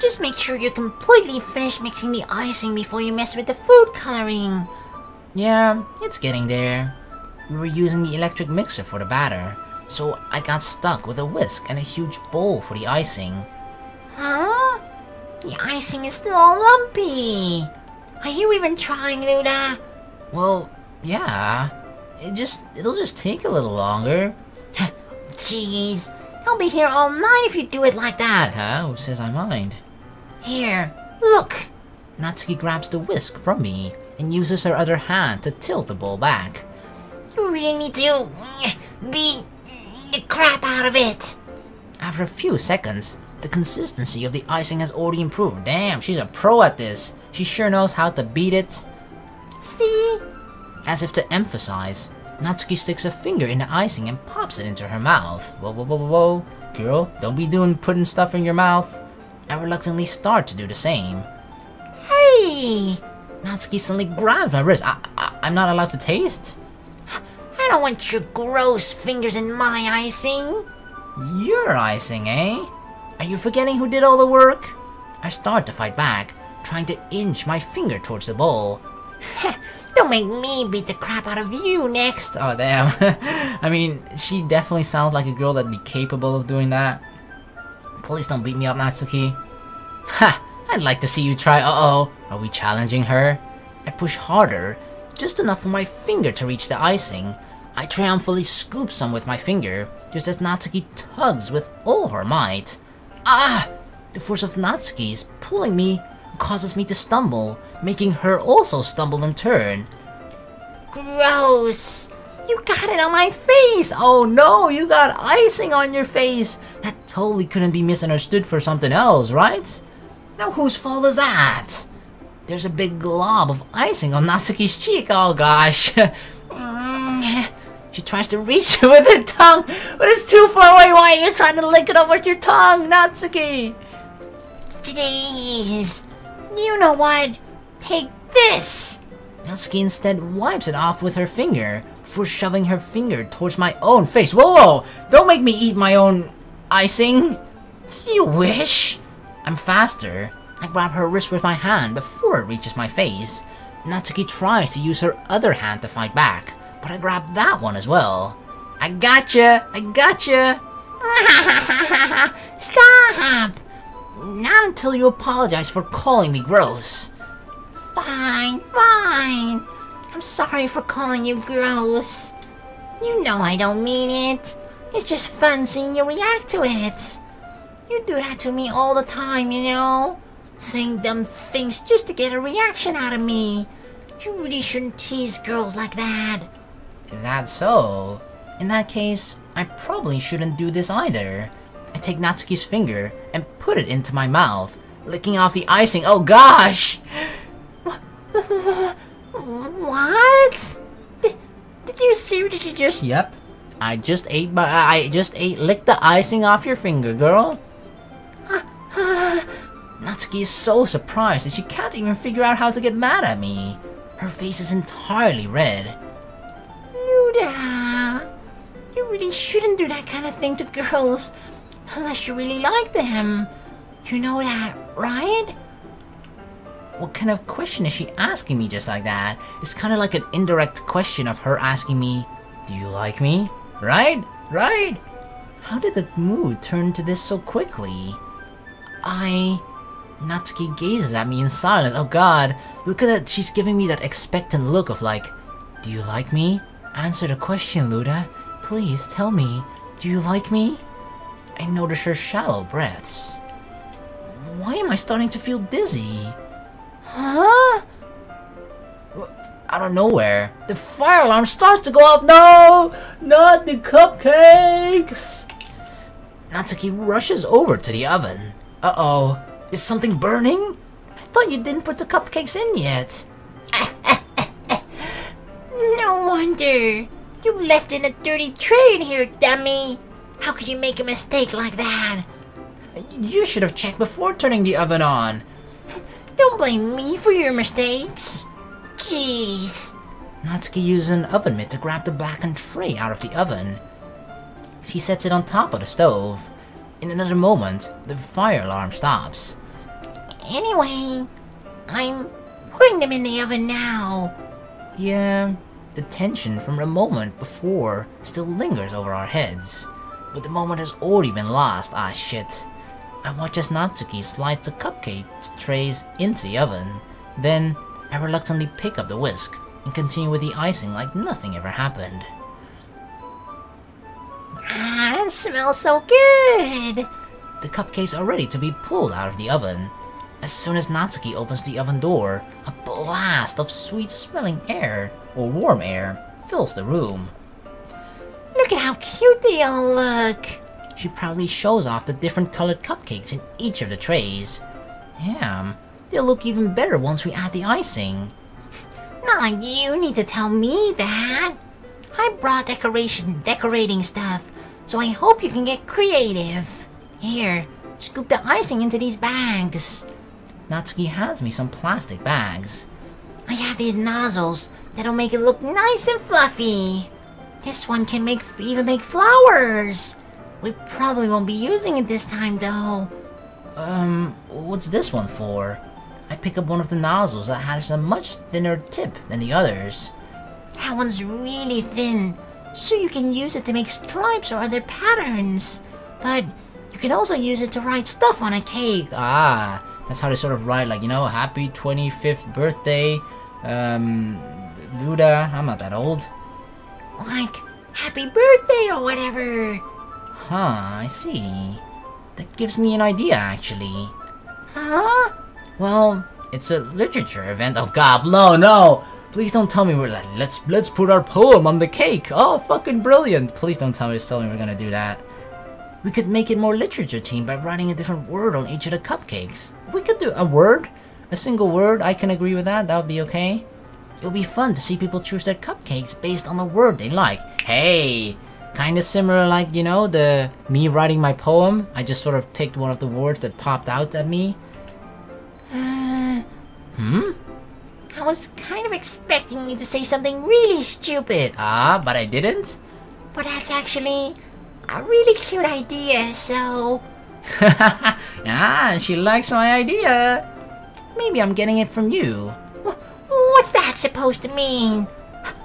Just make sure you're completely finished mixing the icing before you mess with the food coloring. Yeah, it's getting there. We were using the electric mixer for the batter, so I got stuck with a whisk and a huge bowl for the icing. Huh? The icing is still all lumpy. Are you even trying, Luda? Well, yeah. It'll just take a little longer. Jeez, I'll be here all night if you do it like that. Huh? Who says I mind? Here, look. Natsuki grabs the whisk from me and uses her other hand to tilt the bowl back. You really need to beat the crap out of it. After a few seconds, the consistency of the icing has already improved. Damn, she's a pro at this. She sure knows how to beat it. See? As if to emphasize, Natsuki sticks a finger in the icing and pops it into her mouth. Whoa, whoa, whoa, whoa, whoa. Girl, don't be putting stuff in your mouth. I reluctantly start to do the same. Hey! Natsuki suddenly grabs my wrist. I'm not allowed to taste? I don't want your gross fingers in my icing. Your icing, eh? Are you forgetting who did all the work? I start to fight back, trying to inch my finger towards the bowl. Don't make me beat the crap out of you next. Oh, damn. I mean, she definitely sounds like a girl that'd be capable of doing that. Please don't beat me up, Natsuki. Ha! I'd like to see you try. Uh-oh. Are we challenging her? I push harder, just enough for my finger to reach the icing. I triumphantly scoop some with my finger, just as Natsuki tugs with all her might. Ah! The force of Natsuki is pulling me, causes me to stumble, making her also stumble in turn. Gross! You got it on my face! Oh no, you got icing on your face! That totally couldn't be misunderstood for something else, right? Now whose fault is that? There's a big glob of icing on Natsuki's cheek, oh gosh. She tries to reach it with her tongue, but it's too far away. Why are you trying to lick it up with your tongue, Natsuki? Jeez. You know what? Take this! Natsuki instead wipes it off with her finger, before shoving her finger towards my own face. Whoa, whoa! Don't make me eat my own icing! You wish! I'm faster. I grab her wrist with my hand before it reaches my face. Natsuki tries to use her other hand to fight back, but I grab that one as well. I gotcha! I gotcha! Stop! Not until you apologize for calling me gross. Fine, fine. I'm sorry for calling you gross. You know I don't mean it. It's just fun seeing you react to it. You do that to me all the time, you know? Saying dumb things just to get a reaction out of me. You really shouldn't tease girls like that. Is that so? In that case, I probably shouldn't do this either. I take Natsuki's finger and put it into my mouth, licking off the icing. Oh gosh! What? Did you seriously just... Yep. Lick the icing off your finger, girl. Natsuki is so surprised that she can't even figure out how to get mad at me. Her face is entirely red. Luda, you really shouldn't do that kind of thing to girls, unless you really like them. You know that, right? What kind of question is she asking me just like that? It's kind of like an indirect question of her asking me, do you like me? Right? Right? How did the mood turn to this so quickly? Natsuki gazes at me in silence. Oh god, look at that. She's giving me that expectant look of like, do you like me? Answer the question, Luda. Please tell me, do you like me? I notice her shallow breaths. Why am I starting to feel dizzy? Huh? Out of nowhere, the fire alarm starts to go off. No! Not the cupcakes! Natsuki rushes over to the oven. Uh-oh. Is something burning? I thought you didn't put the cupcakes in yet. No wonder. You left in a dirty tray in here, dummy. How could you make a mistake like that? You should have checked before turning the oven on. Don't blame me for your mistakes. Jeez. Natsuki uses an oven mitt to grab the blackened tray out of the oven. She sets it on top of the stove. In another moment, the fire alarm stops. Anyway, I'm putting them in the oven now. Yeah, the tension from the moment before still lingers over our heads. But the moment has already been lost, ah shit. I watch as Natsuki slides the cupcake trays into the oven. Then, I reluctantly pick up the whisk and continue with the icing like nothing ever happened. Ah, that smells so good! The cupcakes are ready to be pulled out of the oven. As soon as Natsuki opens the oven door, a blast of sweet-smelling air, or warm air, fills the room. Look at how cute they all look! She proudly shows off the different colored cupcakes in each of the trays. Damn, they'll look even better once we add the icing. Not like you need to tell me that. I brought decorating stuff, so I hope you can get creative. Here, scoop the icing into these bags. Natsuki hands me some plastic bags. I have these nozzles that'll make it look nice and fluffy. This one can even make flowers. We probably won't be using it this time though. What's this one for? I pick up one of the nozzles that has a much thinner tip than the others. That one's really thin, so you can use it to make stripes or other patterns. But you can also use it to write stuff on a cake. Ah, that's how they sort of write, like, you know, happy 25th birthday, Duda, I'm not that old. Like, happy birthday or whatever. Huh, I see. That gives me an idea, actually. Huh? Well, it's a literature event. Oh god, no! Please don't tell me we're like, let's put our poem on the cake. Oh, fucking brilliant. Please don't tell me we're gonna do that. We could make it more literature themed by writing a different word on each of the cupcakes. We could do a word. A single word, I can agree with that. That would be okay. It would be fun to see people choose their cupcakes based on the word they like. Hey! Kinda similar like, you know, me writing my poem. I just sort of picked one of the words that popped out at me. I was kind of expecting you to say something really stupid. Ah, but I didn't? But that's actually a really cute idea, so... Ah, she likes my idea. Maybe I'm getting it from you. What's that supposed to mean?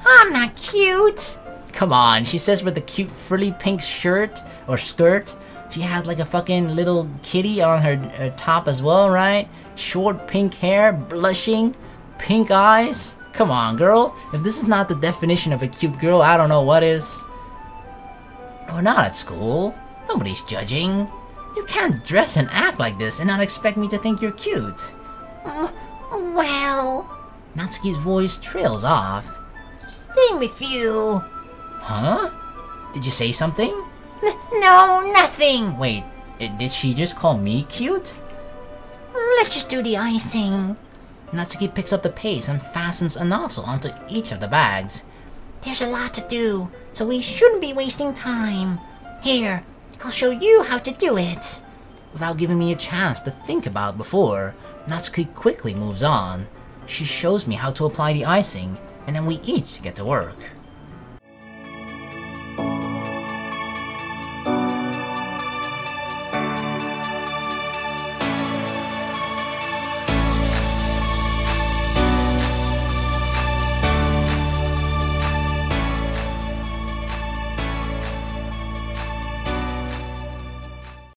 I'm not cute. Come on, she says with the cute frilly pink shirt or skirt. She has like a fucking little kitty on her top as well, right? Short pink hair, blushing, pink eyes. Come on, girl. If this is not the definition of a cute girl, I don't know what is. We're not at school. Nobody's judging. You can't dress and act like this and not expect me to think you're cute. Well... Natsuki's voice trails off. Same with you. Huh? Did you say something? No, nothing. Wait, did she just call me cute? Let's just do the icing. Natsuki picks up the paste and fastens a nozzle onto each of the bags. There's a lot to do, so we shouldn't be wasting time. Here, I'll show you how to do it. Without giving me a chance to think about before, Natsuki quickly moves on. She shows me how to apply the icing, and then we each get to work.